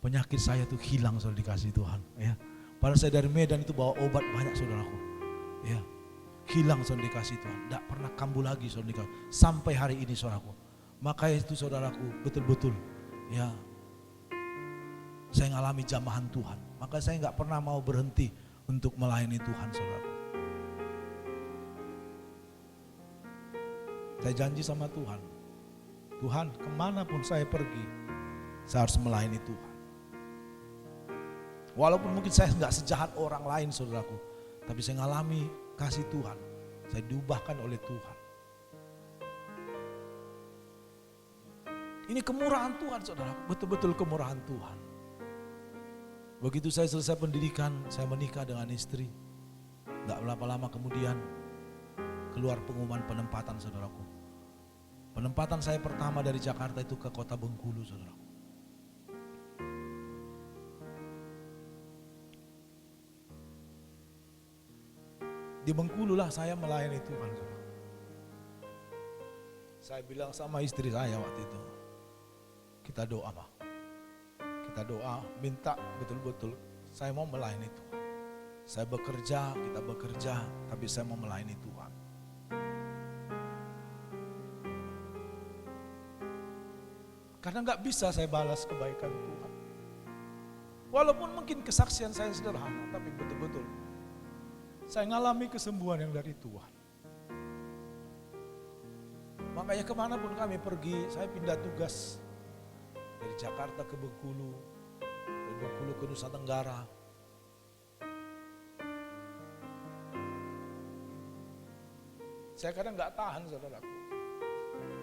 Penyakit saya itu hilang saudara dikasih Tuhan. Ya. Padahal saya dari Medan itu bawa obat banyak saudaraku. Ya. Hilang saudara dikasih Tuhan. Tidak pernah kambuh lagi saudara dikasih. Sampai hari ini saudaraku. Maka itu saudaraku betul-betul. Ya. Saya mengalami jamahan Tuhan. Maka saya nggak pernah mau berhenti untuk melayani Tuhan saudaraku. Saya janji sama Tuhan. Tuhan kemanapun saya pergi, saya harus melayani Tuhan. Walaupun mungkin saya nggak sejahat orang lain saudaraku. Tapi saya mengalami kasih Tuhan. Saya diubahkan oleh Tuhan. Ini kemurahan Tuhan saudaraku. Betul-betul kemurahan Tuhan. Begitu saya selesai pendidikan, saya menikah dengan istri. Nggak lama-lama kemudian keluar pengumuman penempatan saudaraku. Penempatan saya pertama dari Jakarta itu ke kota Bengkulu saudaraku. Di Bengkulu lah saya melayani Tuhan saudara. Saya bilang sama istri saya waktu itu, kita doa Pak. Kita doa, minta betul-betul saya mau melayani Tuhan. Saya bekerja, kita bekerja, tapi saya mau melayani Tuhan. Karena gak bisa saya balas kebaikan Tuhan. Walaupun mungkin kesaksian saya sederhana, tapi betul-betul saya ngalami kesembuhan yang dari Tuhan. Makanya kemanapun kami pergi, saya pindah tugas. Dari Jakarta ke Bengkulu, dari Bengkulu ke Nusa Tenggara. Saya kadang gak tahan saudaraku.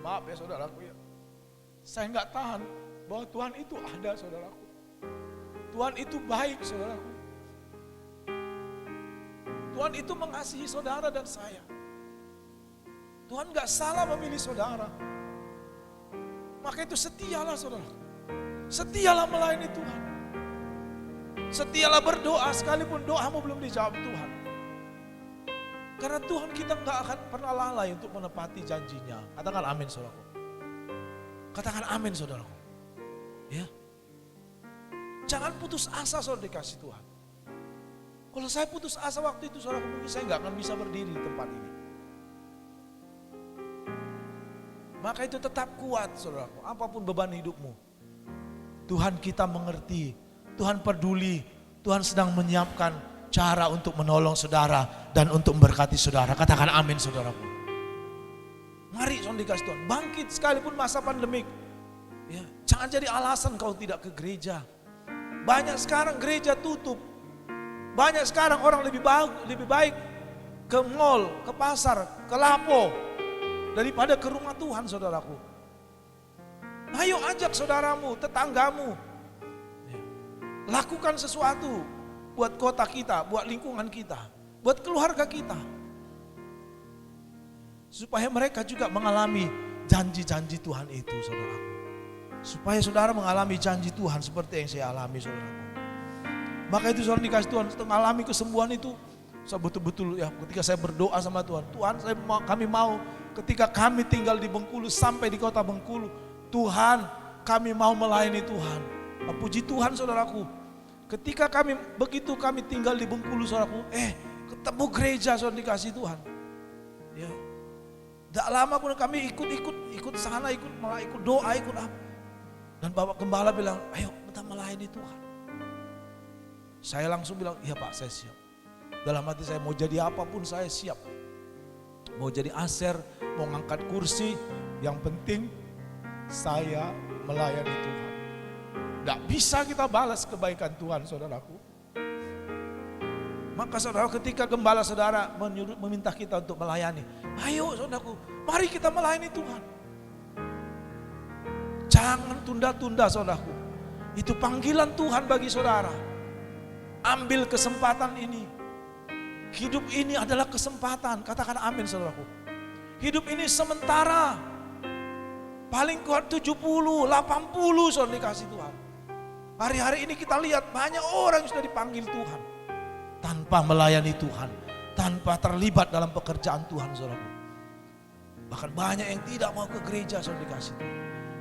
Maaf ya saudaraku ya. Saya gak tahan bahwa Tuhan itu ada saudaraku. Tuhan itu baik saudaraku. Tuhan itu mengasihi saudara dan saya. Tuhan gak salah memilih saudara. Maka itu setialah saudara. Setialah melayani Tuhan. Setialah berdoa sekalipun doamu belum dijawab Tuhan. Karena Tuhan kita nggak akan pernah lalai untuk menepati janjinya. Katakan amin saudaraku. Katakan amin saudaraku. Ya. Jangan putus asa saudara dikasih Tuhan. Kalau saya putus asa waktu itu saudaraku, mungkin saya nggak akan bisa berdiri di tempat ini. Maka itu tetap kuat saudaraku, apapun beban hidupmu. Tuhan kita mengerti, Tuhan peduli, Tuhan sedang menyiapkan cara untuk menolong saudara dan untuk memberkati saudara. Katakan amin saudaraku. Mari saudara dikasih Tuhan, bangkit sekalipun masa pandemik. Ya, jangan jadi alasan kau tidak ke gereja. Banyak sekarang gereja tutup. Banyak sekarang orang lebih baik ke mall, ke pasar, ke lapo daripada ke rumah Tuhan saudaraku. Ayo ajak saudaramu, tetanggamu. Lakukan sesuatu buat kota kita, buat lingkungan kita, buat keluarga kita. Supaya mereka juga mengalami janji-janji Tuhan itu saudaraku. Supaya saudara mengalami janji Tuhan seperti yang saya alami saudaraku. Maka itu saudara dikasih Tuhan untuk mengalami kesembuhan itu. Saya betul-betul ya ketika saya berdoa sama Tuhan. Tuhan kami mau ketika kami tinggal di Bengkulu sampai di kota Bengkulu. Tuhan kami mau melayani Tuhan. Puji Tuhan saudaraku. Ketika kami tinggal di Bengkulu saudaraku. Ketemu gereja saudara dikasih Tuhan. Ya. Tidak lama pun kami ikut sana, ikut doa, ikut apa. Dan Bapak Gembala bilang, ayo kita melayani Tuhan. Saya langsung bilang, iya Pak saya siap. Dalam hati saya mau jadi apapun saya siap. Mau jadi aser, mau ngangkat kursi. Yang penting saya melayani Tuhan. Tidak bisa kita balas kebaikan Tuhan saudaraku. Maka saudara ketika gembala saudara meminta kita untuk melayani. Ayo saudaraku, mari kita melayani Tuhan. Jangan tunda-tunda saudaraku. Itu panggilan Tuhan bagi saudara. Ambil kesempatan ini. Hidup ini adalah kesempatan. Katakan amin saudaraku. Hidup ini sementara. Paling kuat 70, 80 saudara dikasih Tuhan. Hari-hari ini kita lihat banyak orang yang sudah dipanggil Tuhan. Tanpa melayani Tuhan. Tanpa terlibat dalam pekerjaan Tuhan saudaraku. Bahkan banyak yang tidak mau ke gereja saudara dikasih Tuhan.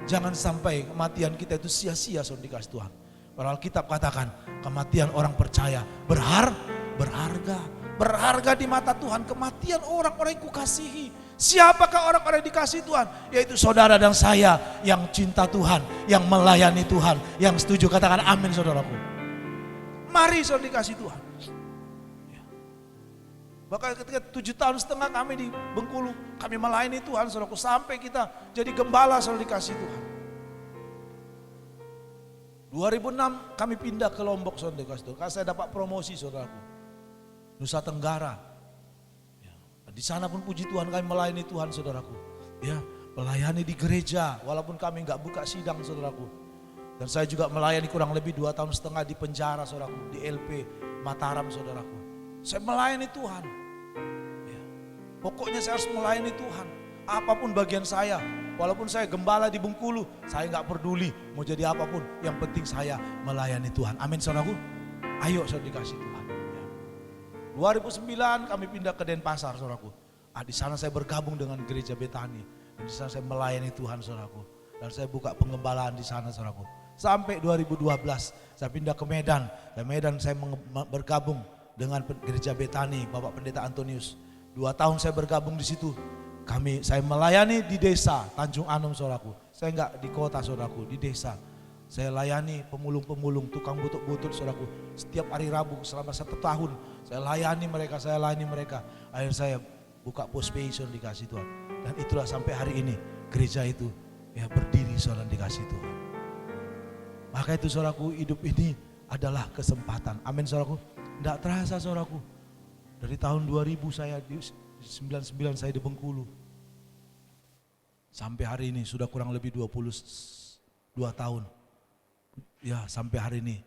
Jangan sampai kematian kita itu sia-sia saudara dikasih Tuhan. Padahal Alkitab katakan kematian orang percaya berharga. Berharga di mata Tuhan kematian orang-orang yang kukasihi. Siapakah orang-orang yang dikasih Tuhan? Yaitu saudara dan saya yang cinta Tuhan, yang melayani Tuhan, yang setuju. Katakan amin saudaraku. Mari saudara dikasih Tuhan. Bahkan ketika 7,5 tahun kami di Bengkulu, kami melayani Tuhan saudaraku. Sampai kita jadi gembala saudara dikasih Tuhan. 2006 kami pindah ke Lombok saudara dikasih Tuhan. Karena saya dapat promosi saudaraku. Nusa Tenggara. Ya, di sana pun puji Tuhan kami melayani Tuhan saudaraku. Ya, melayani di gereja walaupun kami enggak buka sidang saudaraku. Dan saya juga melayani kurang lebih 2,5 tahun di penjara saudaraku, di LP Mataram saudaraku. Saya melayani Tuhan. Ya, pokoknya saya harus melayani Tuhan. Apapun bagian saya, walaupun saya gembala di Bengkulu, saya enggak peduli mau jadi apapun. Yang penting saya melayani Tuhan. Amin saudaraku. Ayo saudara dikasih Tuhan. 2009 kami pindah ke Denpasar saudaraku. Di sana saya bergabung dengan gereja Betani. Dan di sana saya melayani Tuhan saudaraku. Dan saya buka pengembalaan di sana saudaraku. Sampai 2012 saya pindah ke Medan. Di Medan saya bergabung dengan gereja Betani, Bapak Pendeta Antonius. 2 tahun saya bergabung di situ. Saya melayani di desa Tanjung Anom saudaraku. Saya enggak di kota saudaraku, di desa. Saya layani pemulung-pemulung, tukang butut-butut saudaraku. Setiap hari Rabu selama 1 tahun. Saya layani mereka. Akhirnya saya buka post-passion dikasih Tuhan. Dan itulah sampai hari ini gereja itu ya berdiri saudara dikasih Tuhan. Maka itu saudaraku, hidup ini adalah kesempatan. Amin saudaraku. Tidak terasa saudaraku. Dari tahun 2000 saya di 99 saya di Bengkulu. Sampai hari ini sudah kurang lebih 22 tahun. Ya, sampai hari ini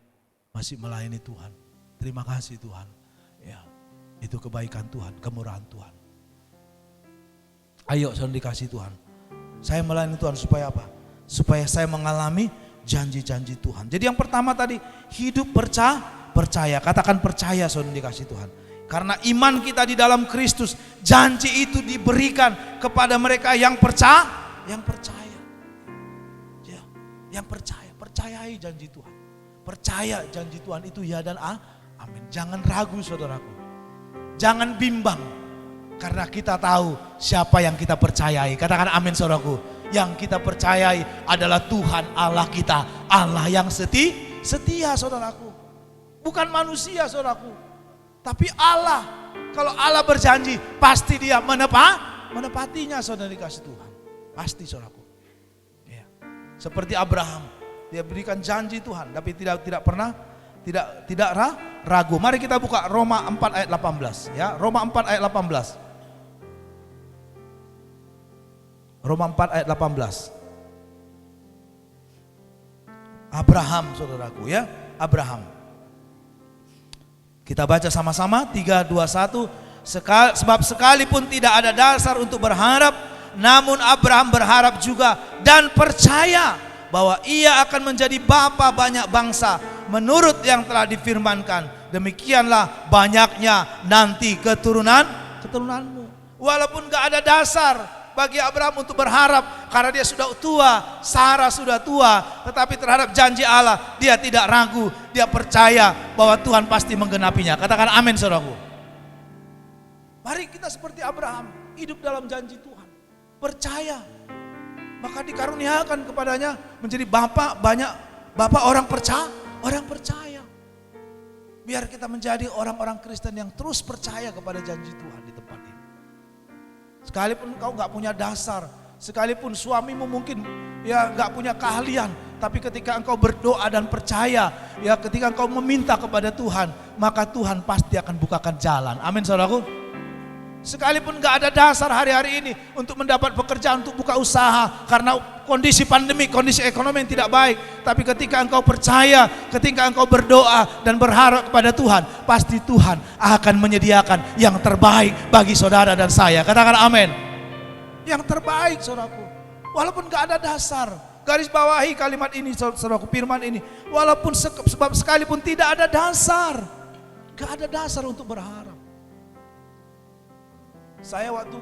masih melayani Tuhan. Terima kasih Tuhan. Ya, itu kebaikan Tuhan, kemurahan Tuhan. Ayo saudara dikasih Tuhan. Saya melayani Tuhan supaya apa? Supaya saya mengalami janji-janji Tuhan. Jadi yang pertama tadi, hidup Percaya. Katakan percaya, saudara dikasih Tuhan. Karena iman kita di dalam Kristus, janji itu diberikan kepada mereka yang percaya, ya, yang percaya. Percayai janji Tuhan. Percaya janji Tuhan itu ya dan amin. Jangan ragu, saudaraku. Jangan bimbang. Karena kita tahu siapa yang kita percayai. Katakan amin, saudaraku. Yang kita percayai adalah Tuhan Allah kita. Allah yang setia, saudaraku. Bukan manusia, saudaraku. Tapi Allah. Kalau Allah berjanji, pasti dia menepatinya, saudara dikasih Tuhan. Pasti, saudaraku. Ya. Seperti Abraham. Dia berikan janji Tuhan, tapi tidak pernah ragu. Mari kita buka Roma 4 ayat 18, ya. Roma 4 ayat 18. Roma 4 ayat 18. Abraham, saudaraku, ya. Abraham. Kita baca sama-sama 3, 2, 1. Sebab sekalipun tidak ada dasar untuk berharap, namun Abraham berharap juga dan percaya bahwa ia akan menjadi bapa banyak bangsa menurut yang telah difirmankan. Demikianlah banyaknya nanti keturunanmu. Walaupun gak ada dasar bagi Abraham untuk berharap, karena dia sudah tua, Sarah sudah tua, tetapi terhadap janji Allah dia tidak ragu, dia percaya bahwa Tuhan pasti menggenapinya. Katakan amin, saudaraku. Mari kita seperti Abraham, hidup dalam janji Tuhan, percaya, maka dikaruniakan kepadanya menjadi bapak orang percaya. Biar kita menjadi orang-orang Kristen yang terus percaya kepada janji Tuhan di tempat ini. Sekalipun engkau gak punya dasar, sekalipun suamimu mungkin ya gak punya keahlian, tapi ketika engkau berdoa dan percaya, ya ketika engkau meminta kepada Tuhan, maka Tuhan pasti akan bukakan jalan. Amin, saudaraku. Sekalipun gak ada dasar hari-hari ini untuk mendapat pekerjaan, untuk buka usaha, karena kondisi pandemi, kondisi ekonomi yang tidak baik. Tapi ketika engkau percaya, ketika engkau berdoa dan berharap kepada Tuhan, pasti Tuhan akan menyediakan yang terbaik bagi saudara dan saya. Katakan amin. Yang terbaik, saudaraku. Walaupun gak ada dasar. Garis bawahi kalimat ini, saudaraku, firman ini. Walaupun sebab sekalipun tidak ada dasar. Gak ada dasar untuk berharap. Saya waktu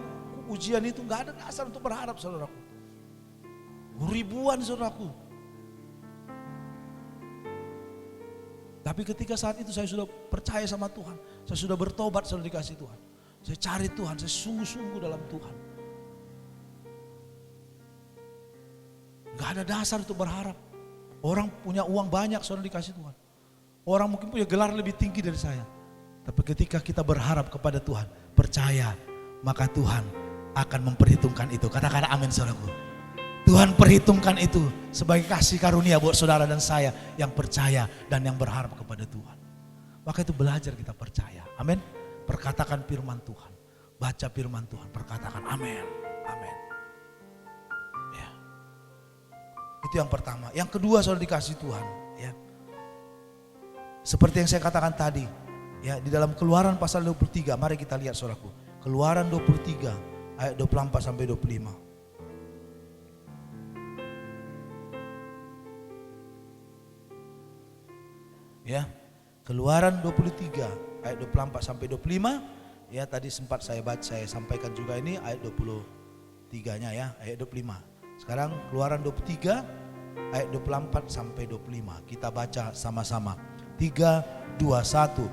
ujian itu gak ada dasar untuk berharap, saudaraku. Ribuan, saudaraku. Tapi ketika saat itu saya sudah percaya sama Tuhan, saya sudah bertobat, saudara dikasih Tuhan. Saya cari Tuhan, saya sungguh-sungguh dalam Tuhan. Gak ada dasar untuk berharap. Orang punya uang banyak, saudara dikasih Tuhan. Orang mungkin punya gelar lebih tinggi dari saya. Tapi ketika kita berharap kepada Tuhan, percaya, maka Tuhan akan memperhitungkan itu. Katakan amin, saudaraku. Tuhan perhitungkan itu sebagai kasih karunia buat saudara dan saya yang percaya dan yang berharap kepada Tuhan. Maka itu belajar kita percaya. Amin. Perkatakan firman Tuhan. Baca firman Tuhan. Perkatakan amin. Amin. Ya. Itu yang pertama. Yang kedua, saudara dikasih Tuhan. Ya. Seperti yang saya katakan tadi. Ya, di dalam Keluaran pasal 23. Mari kita lihat, saudaraku. Keluaran 23 ayat 24 sampai 25. Ya. Keluaran 23 ayat 24 sampai 25. Ya, tadi sempat saya sampaikan juga ini ayat 23-nya ya, ayat 25. Sekarang Keluaran 23 ayat 24 sampai 25. Kita baca sama-sama. 3, 2, 1.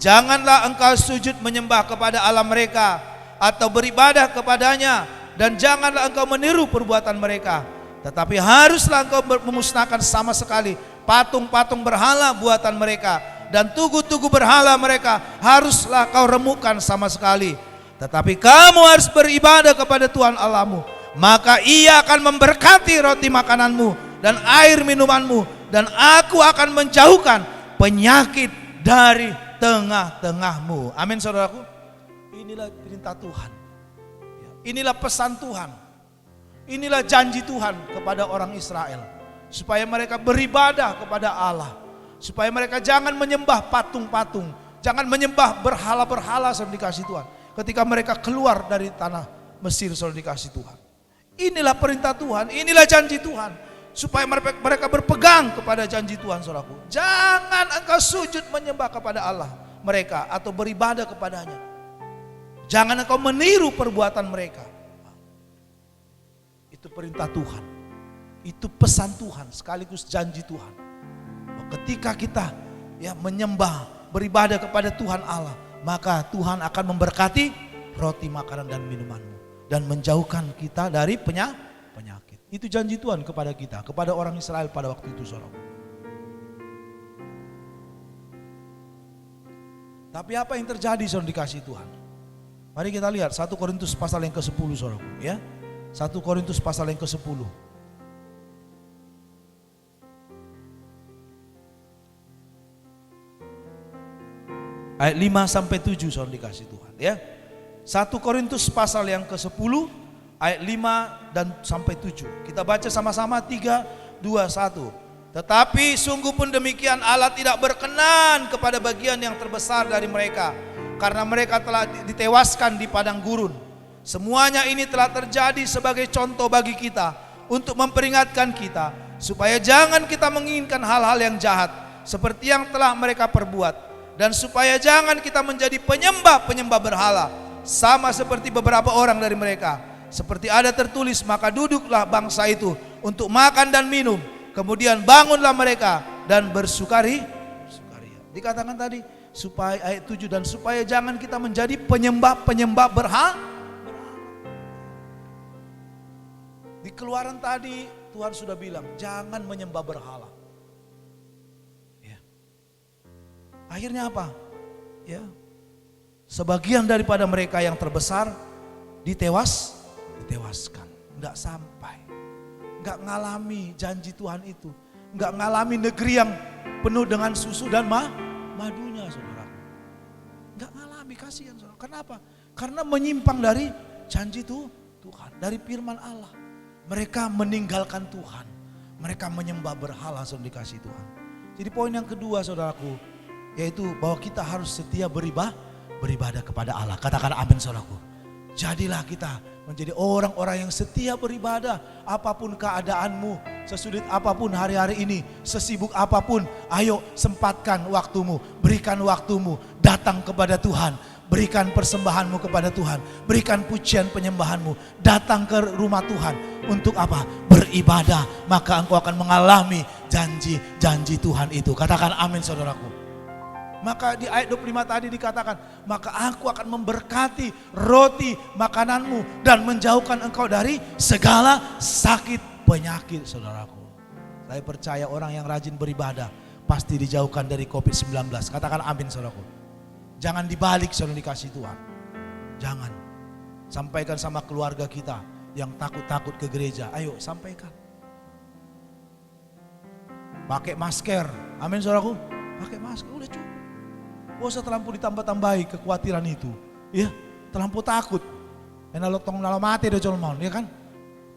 Janganlah engkau sujud menyembah kepada Allah mereka atau beribadah kepadanya, dan janganlah engkau meniru perbuatan mereka. Tetapi haruslah engkau memusnahkan sama sekali patung-patung berhala buatan mereka, dan tugu-tugu berhala mereka haruslah kau remukkan sama sekali. Tetapi kamu harus beribadah kepada Tuhan Allahmu, maka Ia akan memberkati roti makananmu dan air minumanmu, dan aku akan menjauhkan penyakit dari tengah-tengahmu. Amin, saudaraku. Inilah perintah Tuhan. Inilah pesan Tuhan. Inilah janji Tuhan kepada orang Israel. Supaya mereka beribadah kepada Allah. Supaya mereka jangan menyembah patung-patung. Jangan menyembah berhala-berhala, saudara dikasih Tuhan. Ketika mereka keluar dari tanah Mesir, saudara dikasih Tuhan. Inilah perintah Tuhan. Inilah janji Tuhan. supaya mereka berpegang kepada janji Tuhan, saudaraku. Jangan engkau sujud menyembah kepada Allah mereka atau beribadah kepadanya. Jangan engkau meniru perbuatan mereka. Itu perintah Tuhan. Itu pesan Tuhan sekaligus janji Tuhan. Ketika kita menyembah, beribadah kepada Tuhan Allah, maka Tuhan akan memberkati roti, makanan dan minumanmu dan menjauhkan kita dari penyakit. Itu janji Tuhan kepada kita, kepada orang Israel pada waktu itu, saudara. Tapi apa yang terjadi, saudara, dikasih Tuhan? Mari kita lihat 1 Korintus pasal yang ke-10, saudara, ya. 1 Korintus pasal yang ke-10. Ayat 5 sampai 7, saudara, dikasih Tuhan, ya. 1 Korintus pasal yang ke-10 ayat 5 dan sampai 7. Kita baca sama-sama 3, 2, 1. Tetapi sungguh pun demikian Allah tidak berkenan kepada bagian yang terbesar dari mereka, karena mereka telah ditewaskan di padang gurun. Semuanya ini telah terjadi sebagai contoh bagi kita, untuk memperingatkan kita supaya jangan kita menginginkan hal-hal yang jahat seperti yang telah mereka perbuat, dan supaya jangan kita menjadi penyembah-penyembah berhala sama seperti beberapa orang dari mereka. Seperti ada tertulis, maka duduklah bangsa itu untuk makan dan minum, kemudian bangunlah mereka dan bersukaria. Dikatakan tadi supaya ayat 7, dan supaya jangan kita menjadi penyembah-penyembah berhala. Di Keluaran tadi Tuhan sudah bilang jangan menyembah berhala. Ya. Akhirnya apa? Ya. Sebagian daripada mereka yang terbesar ditewaskan, enggak sampai, enggak ngalami janji Tuhan itu, enggak ngalami negeri yang penuh dengan susu dan madunya, saudara. Enggak ngalami, kasihan, saudara. Kenapa? Karena menyimpang dari janji Tuhan, dari firman Allah. Mereka meninggalkan Tuhan, mereka menyembah berhala, saudara, dikasih Tuhan. Jadi poin yang kedua, saudaraku, yaitu bahwa kita harus setia beribadah kepada Allah. Katakan amin, saudaraku. Jadilah kita menjadi orang-orang yang setia beribadah. Apapun keadaanmu, sesulit apapun hari-hari ini, sesibuk apapun, ayo sempatkan waktumu, berikan waktumu, datang kepada Tuhan, berikan persembahanmu kepada Tuhan, berikan pujian penyembahanmu, datang ke rumah Tuhan. Untuk apa? Beribadah, maka engkau akan mengalami janji-janji Tuhan itu. Katakan amin, saudaraku. Maka di ayat 25 tadi dikatakan, maka aku akan memberkati roti makananmu dan menjauhkan engkau dari segala sakit penyakit, saudaraku. Saya percaya orang yang rajin beribadah pasti dijauhkan dari COVID-19. Katakan amin, saudaraku. Jangan dibalik, saudara, dikasih Tuhan. Jangan. Sampaikan sama keluarga kita yang takut-takut ke gereja. Ayo sampaikan. Pakai masker. Amin, saudaraku. Pakai masker, udah cukup. Gak usah terlampau ditambah-tambahi kekhawatiran itu. Ya, terlampau takut. Enalo tong nalo mati do colmon, ya kan?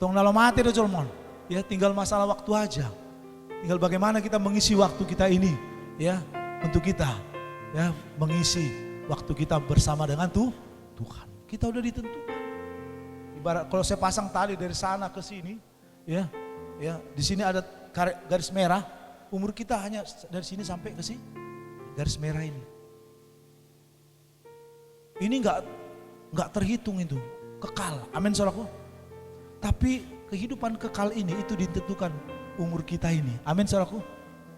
Tong nalo mati do colmon. Ya, tinggal masalah waktu aja. Tinggal bagaimana kita mengisi waktu kita ini, ya, untuk kita, ya, mengisi waktu kita bersama dengan Tuhan. Kita udah ditentukan. Ibarat kalau saya pasang tali dari sana ke sini, ya, di sini ada garis merah. Umur kita hanya dari sini sampai ke sini, garis merah ini. Ini enggak terhitung itu, kekal. Amin, saudaraku. Tapi kehidupan kekal ini itu ditentukan umur kita ini. Amin, saudaraku.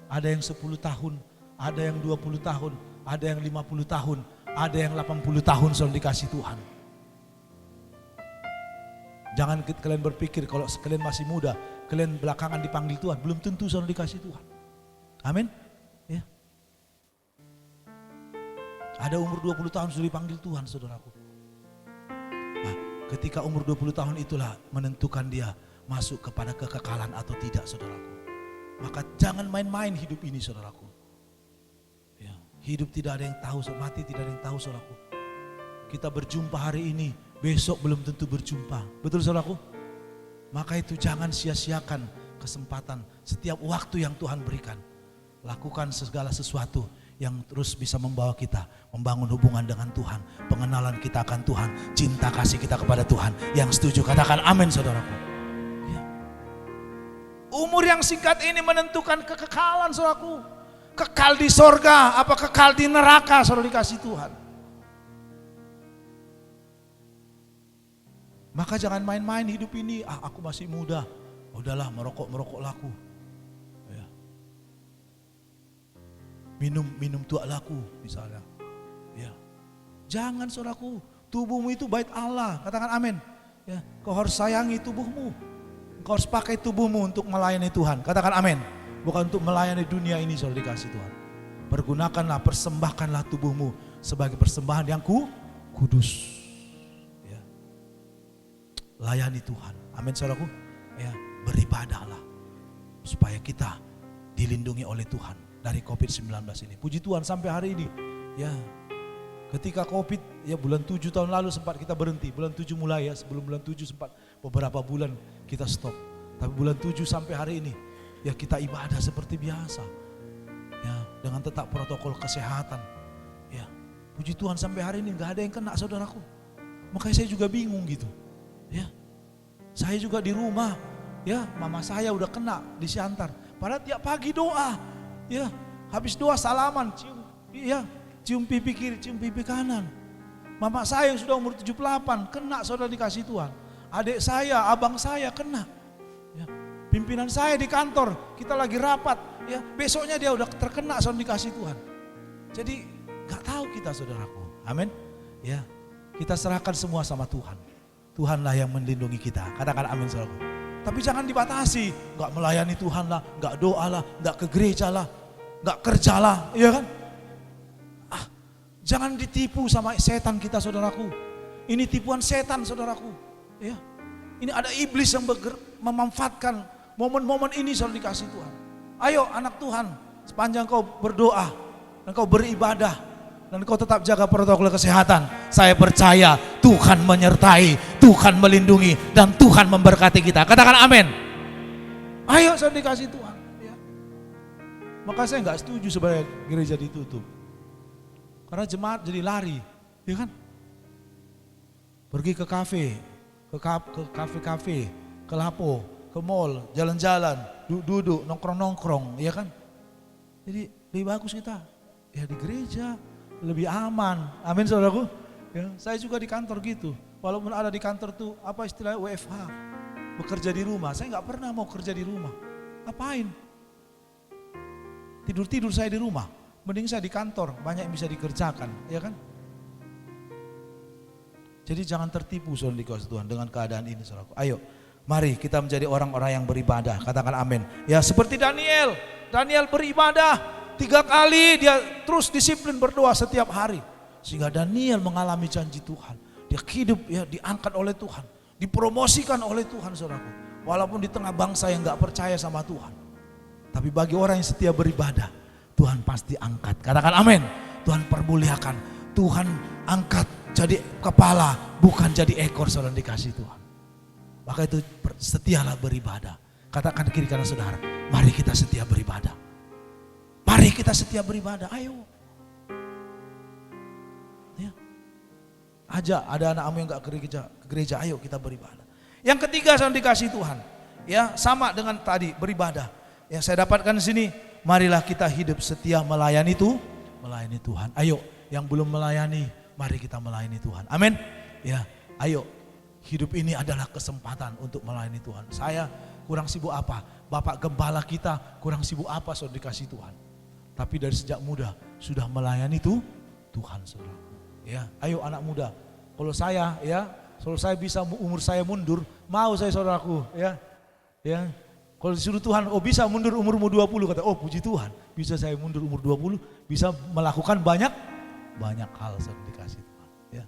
Ada yang 10 tahun, ada yang 20 tahun, ada yang 50 tahun, ada yang 80 tahun, saudara, dikasih Tuhan. Jangan kalian berpikir kalau kalian masih muda, kalian belakangan dipanggil Tuhan. Belum tentu, saudara, dikasih Tuhan. Amin. Ya. Ada umur 20 tahun sudah dipanggil Tuhan, saudaraku. Nah, ketika umur 20 tahun itulah menentukan dia masuk kepada kekekalan atau tidak, saudaraku. Maka jangan main-main hidup ini, saudaraku. Ya, hidup tidak ada yang tahu, mati tidak ada yang tahu, saudaraku. Kita berjumpa hari ini, besok belum tentu berjumpa. Betul, saudaraku? Maka itu jangan sia-siakan kesempatan setiap waktu yang Tuhan berikan. Lakukan segala sesuatu yang terus bisa membawa kita membangun hubungan dengan Tuhan, pengenalan kita akan Tuhan, cinta kasih kita kepada Tuhan. Yang setuju katakan amin, saudaraku. Ya. Umur yang singkat ini menentukan kekekalan, saudaraku. Kekal di sorga, apa kekal di neraka, saudara dikasih Tuhan. Maka jangan main-main hidup ini. Aku masih muda, udahlah merokok laku. Ya. Minum tua laku misalnya. Ya. Jangan, saudaraku. Tubuhmu itu bait Allah, katakan amin. Ya, kau harus sayangi tubuhmu. Kau harus pakai tubuhmu untuk melayani Tuhan, katakan amin. Bukan untuk melayani dunia ini, saudara dikasih Tuhan. Pergunakanlah, persembahkanlah tubuhmu sebagai persembahan yang kudus. Ya. Layani Tuhan, amin saudaraku. Ya, beribadahlah supaya kita dilindungi oleh Tuhan dari COVID-19 ini. Puji Tuhan sampai hari ini. Ya. Ketika COVID, ya bulan 7 tahun lalu sempat kita berhenti. Bulan 7 mulai ya, sebelum bulan 7 sempat beberapa bulan kita stop. Tapi bulan 7 sampai hari ini, ya kita ibadah seperti biasa. Ya, dengan tetap protokol kesehatan. Ya, puji Tuhan sampai hari ini gak ada yang kena, saudaraku. Makanya saya juga bingung gitu. Ya, saya juga di rumah, ya mama saya udah kena di Siantar. Padahal tiap pagi doa, ya habis doa salaman, cium pipi kiri, cium pipi kanan. Mama saya yang sudah umur 78 kena, saudara dikasih Tuhan. Adik saya, abang saya kena. Ya. Pimpinan saya di kantor, kita lagi rapat, ya besoknya dia udah terkena, saudara dikasih Tuhan. Jadi gak tahu kita, saudaraku. Amin. Ya, kita serahkan semua sama Tuhan. Tuhanlah yang melindungi kita. Katakan amin, saudaraku. Tapi jangan dibatasi, gak melayani Tuhan lah, gak doa lah, gak ke gereja lah, gak kerja lah, iya kan? Jangan ditipu sama setan kita, saudaraku. Ini tipuan setan, saudaraku. Ya, ini ada iblis yang memanfaatkan momen-momen ini, saudara dikasih Tuhan. Ayo anak Tuhan, sepanjang kau berdoa dan kau beribadah dan kau tetap jaga protokol kesehatan, saya percaya Tuhan menyertai, Tuhan melindungi dan Tuhan memberkati kita. Katakan amin. Ayo saudara dikasih Tuhan. Ya. Maka saya nggak setuju sebenarnya gereja ditutup. Karena jemaat jadi lari, ya kan? Pergi ke kafe, ke kafe, ke lapo, ke mall, jalan-jalan, duduk, nongkrong, ya kan? Jadi lebih bagus kita ya di gereja, lebih aman. Amin saudaraku. Ya, saya juga di kantor gitu. Walaupun ada di kantor tuh apa istilahnya WFH, bekerja di rumah. Saya nggak pernah mau kerja di rumah. Ngapain? Tidur saya di rumah. Mending saya di kantor, banyak yang bisa dikerjakan, ya kan? Jadi jangan tertipu, saudara dikasih Tuhan, dengan keadaan ini, saudaraku. Ayo, mari kita menjadi orang-orang yang beribadah. Katakan amin. Ya, seperti Daniel beribadah 3 kali, dia terus disiplin berdoa setiap hari. Sehingga Daniel mengalami janji Tuhan. Dia hidup, ya diangkat oleh Tuhan, dipromosikan oleh Tuhan, saudaraku. Walaupun di tengah bangsa yang gak percaya sama Tuhan. Tapi bagi orang yang setia beribadah, Tuhan pasti angkat. Katakan amin. Tuhan permuliakan. Tuhan angkat jadi kepala, bukan jadi ekor, saudara dikasih Tuhan. Maka itu setialah beribadah. Katakan kiri kanan saudara, mari kita setia beribadah. Mari kita setia beribadah, ayo. Ya. Ajak ada anakmu yang gak ke gereja, ayo kita beribadah. Yang ketiga, saudara dikasih Tuhan. Ya, sama dengan tadi beribadah. Yang saya dapatkan di sini, marilah kita hidup setia melayani Tuhan. Ayo, yang belum melayani, mari kita melayani Tuhan. Amin. Ya, ayo. Hidup ini adalah kesempatan untuk melayani Tuhan. Saya kurang sibuk apa? Bapak gembala kita kurang sibuk apa, saudara dikasih Tuhan. Tapi dari sejak muda sudah melayani Tuhan, saudara. Ya, ayo anak muda. Kalau saya bisa umur saya mundur, mau saya, saudaraku, ya. Ya. Kalau disuruh Tuhan, oh bisa mundur umurmu 20, kata, oh puji Tuhan, bisa saya mundur umur 20, bisa melakukan banyak hal, saudara dikasih Tuhan. Ya.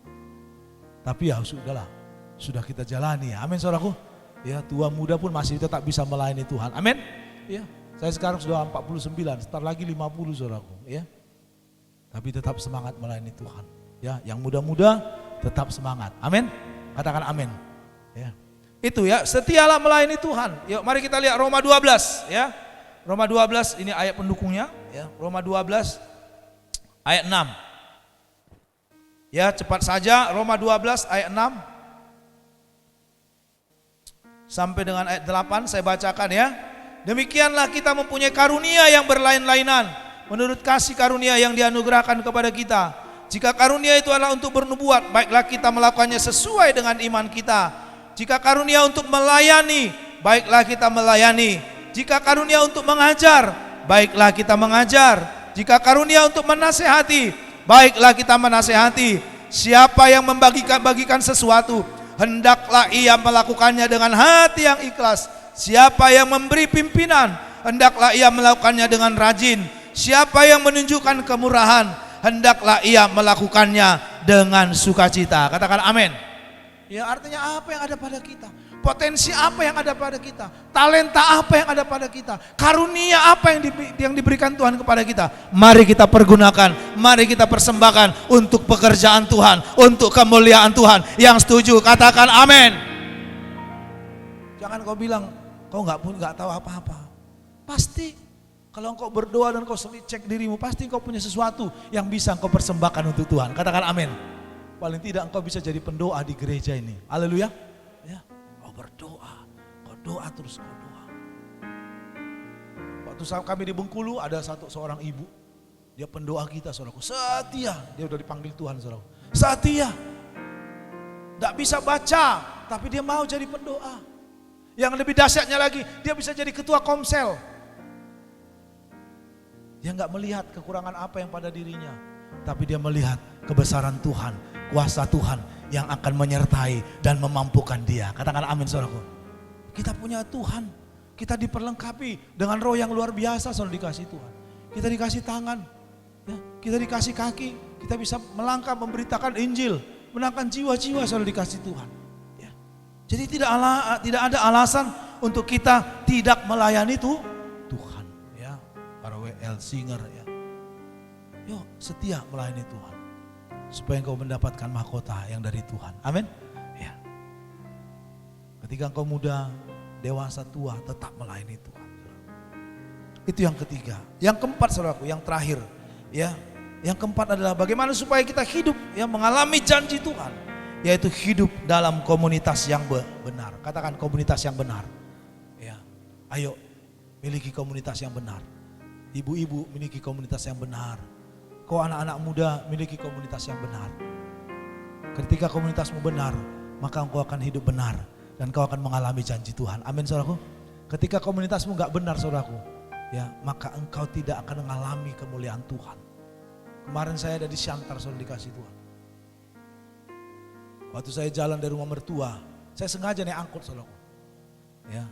Tapi ya sudahlah, sudah kita jalani, amin saudaraku. Ya, tua muda pun masih tetap bisa melayani Tuhan, amin. Ya, saya sekarang sudah 49, sebentar lagi 50, saudaraku. Ya, tapi tetap semangat melayani Tuhan. Ya, yang muda-muda tetap semangat, amin. Katakan amin. Ya. Itu ya, setialah melayani Tuhan. Yuk mari kita lihat Roma 12 ya. Roma 12 ini ayat pendukungnya ya. Roma 12 ayat 6. Ya, cepat saja Roma 12 ayat 6 sampai dengan ayat 8 saya bacakan ya. Demikianlah kita mempunyai karunia yang berlain-lainan menurut kasih karunia yang dianugerahkan kepada kita. Jika karunia itu adalah untuk bernubuat, baiklah kita melakukannya sesuai dengan iman kita. Jika karunia untuk melayani, baiklah kita melayani. Jika karunia untuk mengajar, baiklah kita mengajar. Jika karunia untuk menasehati, baiklah kita menasehati. Siapa yang membagikan sesuatu, hendaklah ia melakukannya dengan hati yang ikhlas. Siapa yang memberi pimpinan, hendaklah ia melakukannya dengan rajin. Siapa yang menunjukkan kemurahan, hendaklah ia melakukannya dengan sukacita. Katakan amin. Ya, artinya apa yang ada pada kita? Potensi apa yang ada pada kita? Talenta apa yang ada pada kita? Karunia apa yang diberikan Tuhan kepada kita? Mari kita pergunakan, mari kita persembahkan untuk pekerjaan Tuhan, untuk kemuliaan Tuhan. Yang setuju katakan amin. Jangan kau bilang kau nggak tahu apa-apa. Pasti kalau engkau berdoa dan kau cek dirimu, pasti engkau punya sesuatu yang bisa engkau persembahkan untuk Tuhan. Katakan amin. Paling tidak engkau bisa jadi pendoa di gereja ini. Haleluya. Ya, kau berdoa, kau doa terus kau doa. Waktu kami di Bengkulu ada seorang ibu, dia pendoa kita, saudaraku. Setia, dia udah dipanggil Tuhan, saudaraku. Setia. Tidak bisa baca, tapi dia mau jadi pendoa. Yang lebih dahsyatnya lagi, dia bisa jadi ketua komsel. Dia nggak melihat kekurangan apa yang pada dirinya, tapi dia melihat kebesaran Tuhan, kuasa Tuhan yang akan menyertai dan memampukan dia. Katakan amin, saudaraku. Kita punya Tuhan, kita diperlengkapi dengan roh yang luar biasa, saudara, dikasih Tuhan. Kita dikasih tangan, ya, kita dikasih kaki, kita bisa melangkah memberitakan Injil, menangkan jiwa-jiwa, saudara, dikasih Tuhan. Ya. Jadi tidak ada alasan untuk kita tidak melayani Tuhan. Ya, para WL singer, ya. Yuk setia melayani Tuhan, supaya engkau mendapatkan mahkota yang dari Tuhan. Amin. Ya. Ketika engkau muda, dewasa, tua, tetap melayani Tuhan. Itu yang ketiga. Yang keempat, saudaraku, yang terakhir, ya. Yang keempat adalah bagaimana supaya kita hidup, ya, mengalami janji Tuhan, yaitu hidup dalam komunitas yang benar. Katakan komunitas yang benar. Ya. Ayo miliki komunitas yang benar. Ibu-ibu miliki komunitas yang benar. Kau anak-anak muda miliki komunitas yang benar. Ketika komunitasmu benar, maka engkau akan hidup benar dan kau akan mengalami janji Tuhan. Amin, saudaraku. Ketika komunitasmu gak benar, saudaraku, ya, maka engkau tidak akan mengalami kemuliaan Tuhan. Kemarin saya ada di Shantar, saudara, dikasih Tuhan. Waktu saya jalan dari rumah mertua, saya sengaja naik angkot, saudaraku. Ya,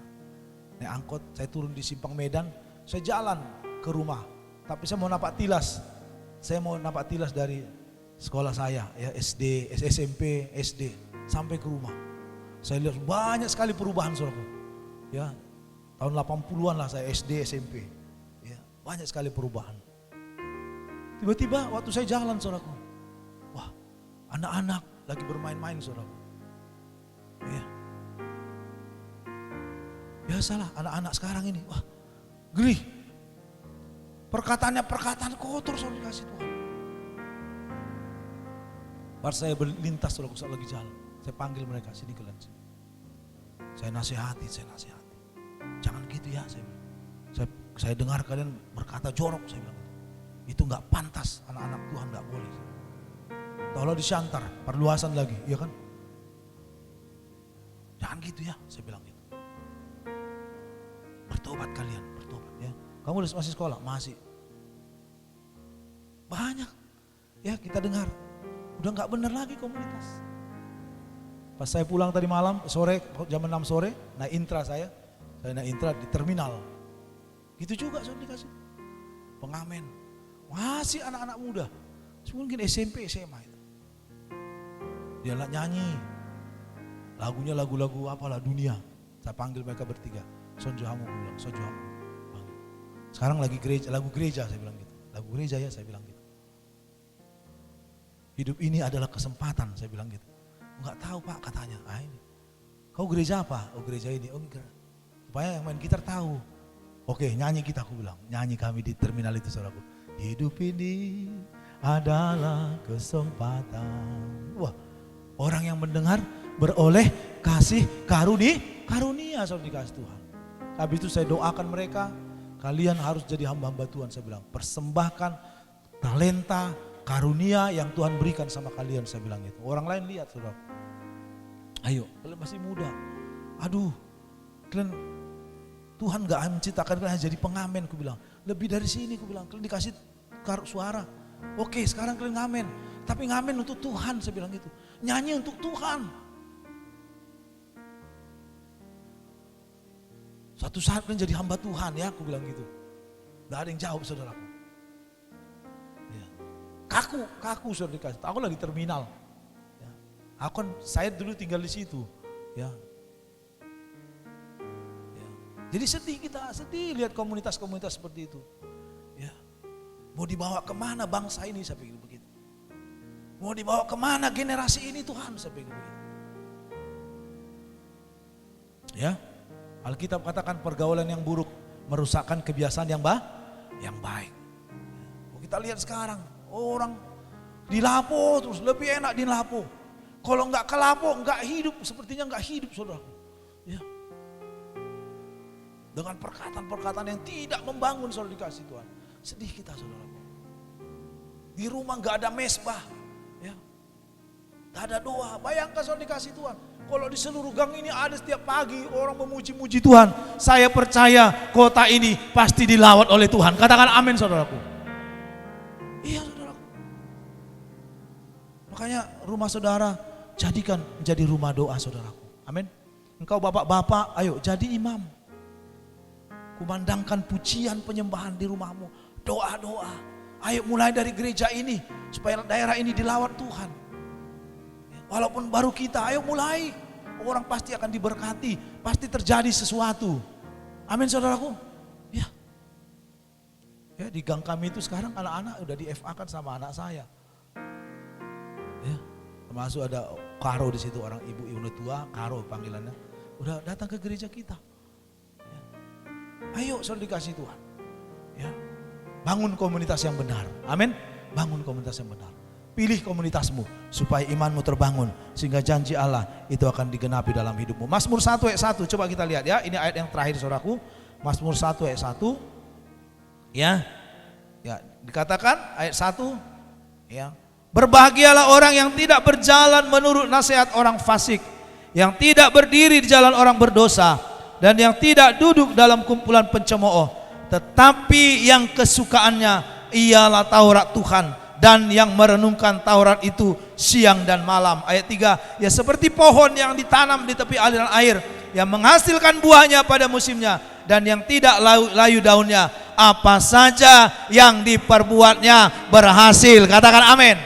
naik angkot, saya turun di Simpang Medan, saya jalan ke rumah. Tapi saya mau napak tilas. Saya mau napak tilas dari sekolah saya, ya, SD, SMP, SD, sampai ke rumah. Saya lihat banyak sekali perubahan, saudaraku. Ya, tahun 80-an lah saya SD, SMP. Ya, banyak sekali perubahan. Tiba-tiba waktu saya jalan, saudaraku, wah, anak-anak lagi bermain-main, saudaraku. Ya. Biasalah anak-anak sekarang ini, wah, geli. Perkataannya perkataan kotor, saudara, dikasih Tuhan. Pas saya berlintas, saudara, saat lagi jalan, saya panggil mereka, sini kalian. Saya nasihati. Jangan gitu ya, saya dengar kalian berkata jorok, saya bilang. Itu nggak pantas, anak-anak Tuhan nggak boleh. Tolong di Shantar, perluasan lagi, iya kan? Jangan gitu ya, saya bilang gitu. Bertobat kalian, bertobat ya. Kamu masih sekolah? Masih. Banyak ya kita dengar, udah gak benar lagi komunitas. Pas saya pulang tadi malam, sore, jam 6 sore, naik intra saya naik intra di terminal. Gitu juga sudah dikasih pengamen. Masih anak-anak muda, mungkin SMP, SMA itu. Dia nyanyi, lagunya lagu-lagu apalah dunia. Saya panggil mereka bertiga, Sonjohamu, bilang Sonjohamu. Sekarang lagi lagu gereja, saya bilang gitu. Lagu gereja ya, saya bilang gitu. Hidup ini adalah kesempatan, saya bilang gitu. Enggak tahu Pak, katanya. Ah, ini. Kau gereja apa? Oh, gereja ini. Oh, supaya yang main gitar tahu. Oke, nyanyi kita, aku bilang. Nyanyi kami di terminal itu, saudaraku. Hidup ini adalah kesempatan. Wah, orang yang mendengar beroleh kasih karunia, saudara, dikasih Tuhan. Habis itu saya doakan mereka, kalian harus jadi hamba-hamba Tuhan. Saya bilang, persembahkan talenta, karunia yang Tuhan berikan sama kalian. Saya bilang itu. Orang lain lihat, saudara. Ayo, kalian masih muda. Aduh, kalian Tuhan gak menciptakan kalian hanya jadi pengamen. Aku bilang, lebih dari sini. Aku bilang, kalian dikasih suara. Oke, sekarang kalian ngamen. Tapi ngamen untuk Tuhan, saya bilang gitu. Nyanyi untuk Tuhan. Suatu saat kalian jadi hamba Tuhan ya, aku bilang gitu. Gak ada yang jawab, saudaraku. Ya. Kaku saudara dikasih. Aku lagi terminal. Ya. Saya dulu tinggal di situ. Ya. Ya. Jadi sedih lihat komunitas-komunitas seperti itu. Ya. Mau dibawa kemana bangsa ini, saya pikir begitu. Mau dibawa kemana generasi ini Tuhan, saya pikir begitu. Ya. Alkitab katakan pergaulan yang buruk merusakkan kebiasaan yang baik. Kita lihat sekarang orang di Lapo terus lebih enak di Lapo. Kalau enggak ke Lapo enggak hidup, sepertinya enggak hidup, saudaraku. Ya. Dengan perkataan-perkataan yang tidak membangun, saudara dikasih Tuhan. Sedih kita, saudaraku. Di rumah enggak ada mesbah, ya. Enggak ada doa. Bayangkan saudara dikasih Tuhan. Kalau di seluruh gang ini ada setiap pagi orang memuji-muji Tuhan. Saya percaya kota ini pasti dilawat oleh Tuhan. Katakan amin, saudaraku. Iya, saudaraku. Makanya rumah saudara jadikan menjadi rumah doa, saudaraku. Amin. Engkau bapak-bapak, ayo jadi imam. Kumandangkan pujian penyembahan di rumahmu. Doa-doa. Ayo mulai dari gereja ini supaya daerah ini dilawat Tuhan. Walaupun baru kita, ayo mulai. Orang pasti akan diberkati, pasti terjadi sesuatu. Amin, saudaraku. Ya. Ya, di gang kami itu sekarang anak-anak udah di FA kan sama anak saya. Ya. Termasuk ada Karo di situ, orang ibu tua, Karo panggilannya. Udah datang ke gereja kita. Ya. Ayo saudara dikasih Tuhan. Ya. Bangun komunitas yang benar. Amin. Bangun komunitas yang benar. Pilih komunitasmu supaya imanmu terbangun sehingga janji Allah itu akan digenapi dalam hidupmu. Mazmur 1 ayat 1, coba kita lihat ya. Ini ayat yang terakhir, saudaraku. Mazmur 1 ayat 1. Ya. Ya, dikatakan ayat 1 ya. Berbahagialah orang yang tidak berjalan menurut nasihat orang fasik, yang tidak berdiri di jalan orang berdosa, dan yang tidak duduk dalam kumpulan pencemooh, tetapi yang kesukaannya ialah Taurat Tuhan, dan yang merenungkan Taurat itu siang dan malam. Ayat 3, ya seperti pohon yang ditanam di tepi aliran air, yang menghasilkan buahnya pada musimnya, dan yang tidak layu daunnya. Apa saja yang diperbuatnya berhasil. Katakan amin.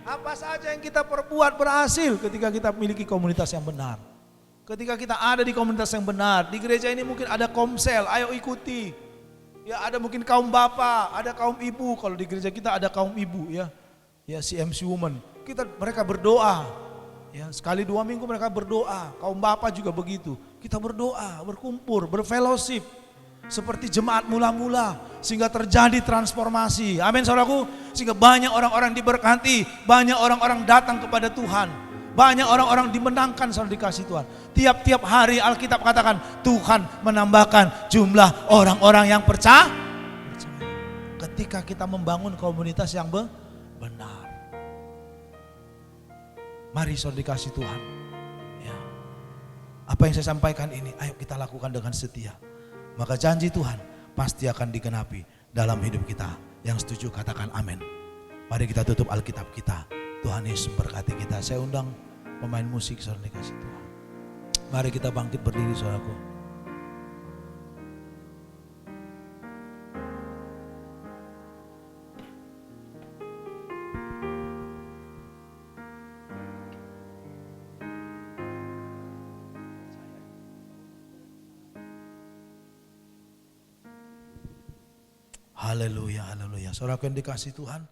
Apa saja yang kita perbuat berhasil ketika kita memiliki komunitas yang benar. Ketika kita ada di komunitas yang benar. Di gereja ini mungkin ada komsel, ayo ikuti. Ya, ada mungkin kaum bapak, ada kaum ibu. Kalau di gereja kita ada kaum ibu, ya. Ya, CMC Women. Mereka berdoa. Ya, sekali 2 minggu mereka berdoa. Kaum bapak juga begitu. Kita berdoa, berkumpul, berfellowship. Seperti jemaat mula-mula, sehingga terjadi transformasi. Amin, saudaraku. Sehingga banyak orang-orang diberkati, banyak orang-orang datang kepada Tuhan. Banyak orang-orang dimenangkan, saudara dikasih Tuhan. Tiap-tiap hari Alkitab katakan Tuhan menambahkan jumlah orang-orang yang percaya. Ketika kita membangun komunitas yang benar. Mari saudara dikasih Tuhan. Ya. Apa yang saya sampaikan ini, ayo kita lakukan dengan setia. Maka janji Tuhan pasti akan digenapi dalam hidup kita. Yang setuju katakan amin. Mari kita tutup Alkitab kita. Tuhan Yesus berkati kita. Saya undang pemain musik, saudara dikasih Tuhan. Mari kita bangkit berdiri, saudaraku. Haleluya, haleluya. Saudaraku yang dikasih Tuhan.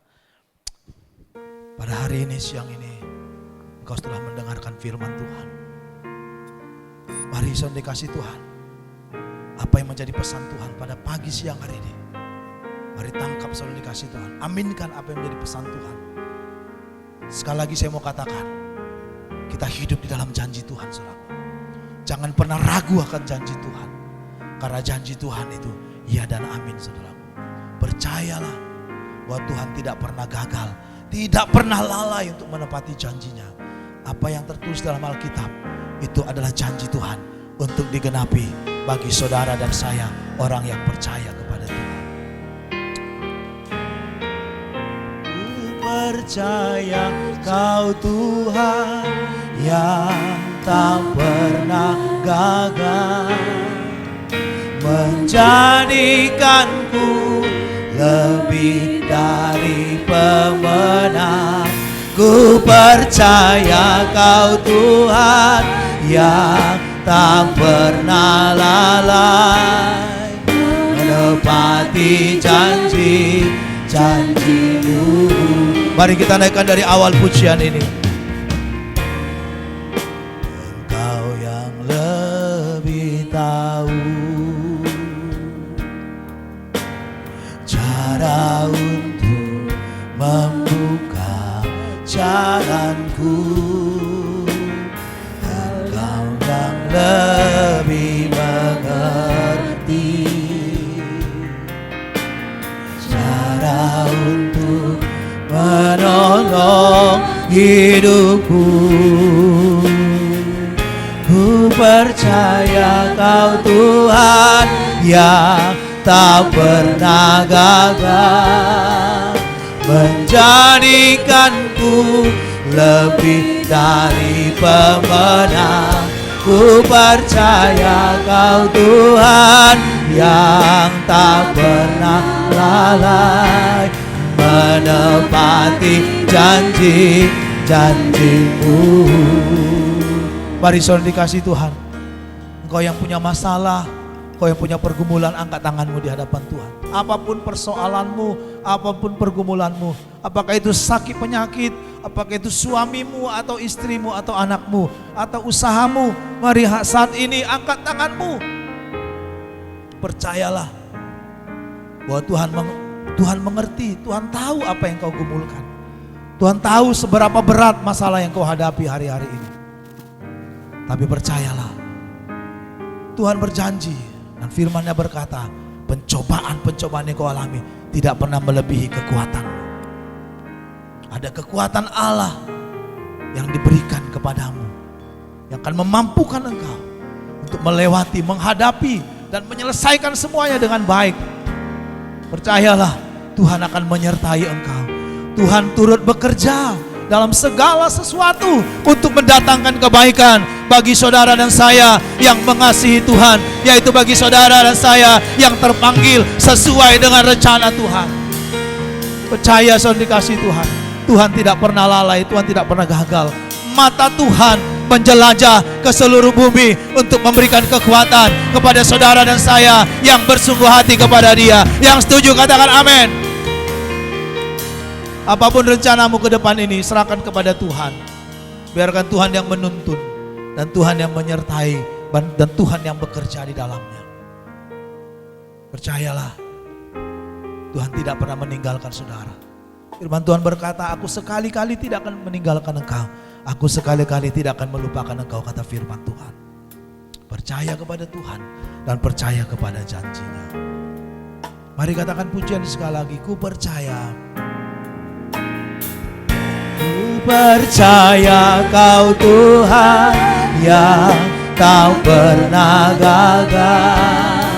Pada hari ini, siang ini, engkau telah mendengarkan firman Tuhan. Mari saudara dikasih Tuhan. Apa yang menjadi pesan Tuhan pada pagi siang hari ini. Mari tangkap saudara dikasih Tuhan. Aminkan apa yang menjadi pesan Tuhan. Sekali lagi saya mau katakan. Kita hidup di dalam janji Tuhan, saudara. Jangan pernah ragu akan janji Tuhan. Karena janji Tuhan itu iya dan amin, saudaraku. Percayalah bahwa Tuhan tidak pernah gagal, tidak pernah lalai untuk menepati janjinya. Apa yang tertulis dalam Alkitab itu adalah janji Tuhan untuk digenapi bagi saudara dan saya, orang yang percaya kepada Tuhan. Ku percaya Kau Tuhan yang tak pernah gagal, menjadikanku lebih dari pemenang. Ku percaya Kau Tuhan yang tak pernah lalai, menepati janji-janji-Mu. Mari kita naikkan dari awal pujian ini. Engkau yang lebih tahu cara untuk membuka jalanku. Engkau yang lebih mengerti cara untuk menolong hidupku. Ku percaya Kau Tuhan yang tak pernah gagal, menjadikanku lebih dari pemenang. Ku percaya Kau Tuhan yang tak pernah lalai, menepati janji-janji-Mu. Mari saudara dikasih Tuhan, engkau yang punya masalah, engkau yang punya pergumulan, angkat tanganmu di hadapan Tuhan. Apapun persoalanmu, apapun pergumulanmu, apakah itu sakit penyakit, apakah itu suamimu atau istrimu atau anakmu atau usahamu, mari saat ini angkat tanganmu. Percayalah bahwa Tuhan mengerti, Tuhan tahu apa yang kau gumulkan. Tuhan tahu seberapa berat masalah yang kau hadapi hari-hari ini. Tapi percayalah, Tuhan berjanji dan firman-Nya berkata, pencobaan-pencobaan yang kau alami tidak pernah melebihi kekuatanmu. Ada kekuatan Allah yang diberikan kepadamu, yang akan memampukan engkau untuk melewati, menghadapi, dan menyelesaikan semuanya dengan baik. Percayalah, Tuhan akan menyertai engkau. Tuhan turut bekerja dalam segala sesuatu untuk mendatangkan kebaikan bagi saudara dan saya yang mengasihi Tuhan, yaitu bagi saudara dan saya yang terpanggil sesuai dengan rencana Tuhan. Percaya saudara dikasih Tuhan, Tuhan tidak pernah lalai, Tuhan tidak pernah gagal. Mata Tuhan menjelajah ke seluruh bumi untuk memberikan kekuatan kepada saudara dan saya yang bersungguh hati kepada Dia. Yang setuju katakan amin. Apapun rencanamu ke depan ini, serahkan kepada Tuhan. Biarkan Tuhan yang menuntun, dan Tuhan yang menyertai, dan Tuhan yang bekerja di dalamnya. Percayalah, Tuhan tidak pernah meninggalkan saudara. Firman Tuhan berkata, aku sekali-kali tidak akan meninggalkan engkau, aku sekali-kali tidak akan melupakan engkau, kata firman Tuhan. Percaya kepada Tuhan dan percaya kepada janjinya. Mari katakan pujian sekali lagi, ku percaya. Ku percaya Kau Tuhan yang tak pernah gagal,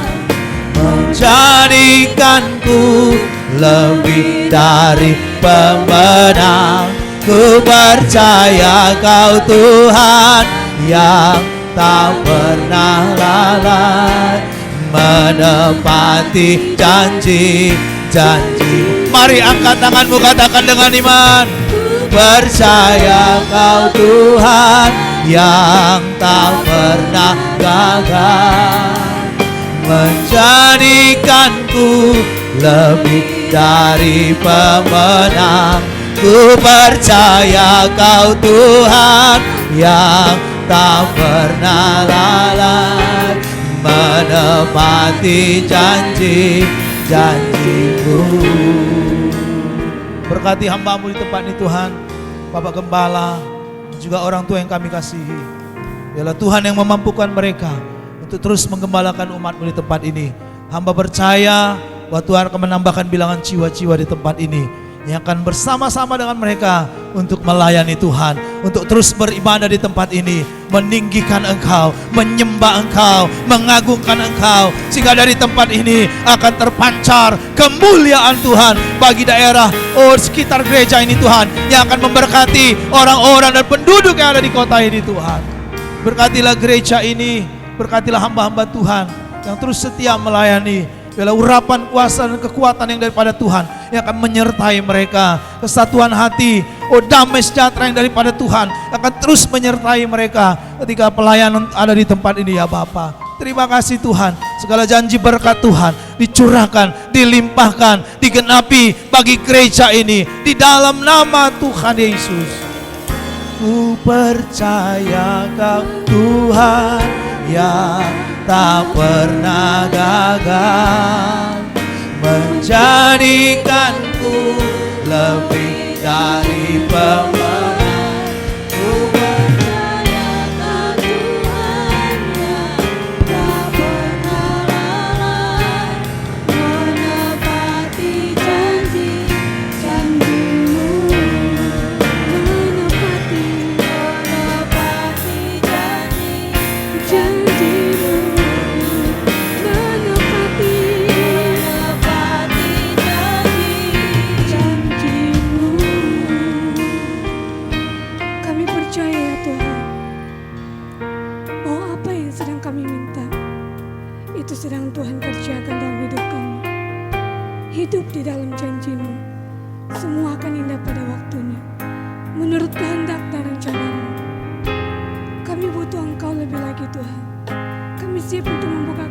menjadikanku lebih dari pemenang. Ku percaya Kau Tuhan yang tak pernah lalai, menepati janji-janji. Mari angkat tanganmu, katakan dengan iman. Percaya Kau Tuhan yang tak pernah gagal, menjadikanku lebih dari pemenang. Ku percaya Kau Tuhan yang tak pernah lalai, menepati janji-janji-Mu. Berkati hamba-Mu di tempat ini Tuhan, Bapak Gembala, juga orang tua yang kami kasihi. Biarlah Tuhan yang memampukan mereka untuk untuk terus menggembalakan umat-Mu di tempat ini. Hamba percaya bahwa Tuhan akan menambahkan bilangan jiwa-jiwa di tempat ini yang akan bersama-sama dengan mereka untuk melayani Tuhan, untuk terus beribadah di tempat ini, meninggikan Engkau, menyembah Engkau, mengagungkan Engkau, sehingga dari tempat ini akan terpancar kemuliaan Tuhan bagi daerah sekitar gereja ini Tuhan, yang akan memberkati orang-orang dan penduduk yang ada di kota ini Tuhan. Berkatilah gereja ini, berkatilah hamba-hamba Tuhan yang terus setia melayani. Biarlah urapan kuasa dan kekuatan yang daripada Tuhan yang akan menyertai mereka. Kesatuan hati, damai sejahtera yang daripada Tuhan akan terus menyertai mereka ketika pelayanan ada di tempat ini ya Bapa. Terima kasih Tuhan, segala janji berkat Tuhan dicurahkan, dilimpahkan, digenapi bagi gereja ini di dalam nama Tuhan Yesus. Ku percaya Kau Tuhan yang tak pernah gagal, menjadikanku lebih dari pemenang. Ku percaya Kau Tuhan yang tak pernah lalai, menepati janji-janji-Mu, menepati janji-janji-Mu. Itu sedang Tuhan kerjakan dalam hidup kami. Hidup di dalam janji-Mu, semua akan indah pada waktunya, menurut kehendak dan rencana-Mu. Kami butuh Engkau lebih lagi Tuhan. Kami siap untuk membuka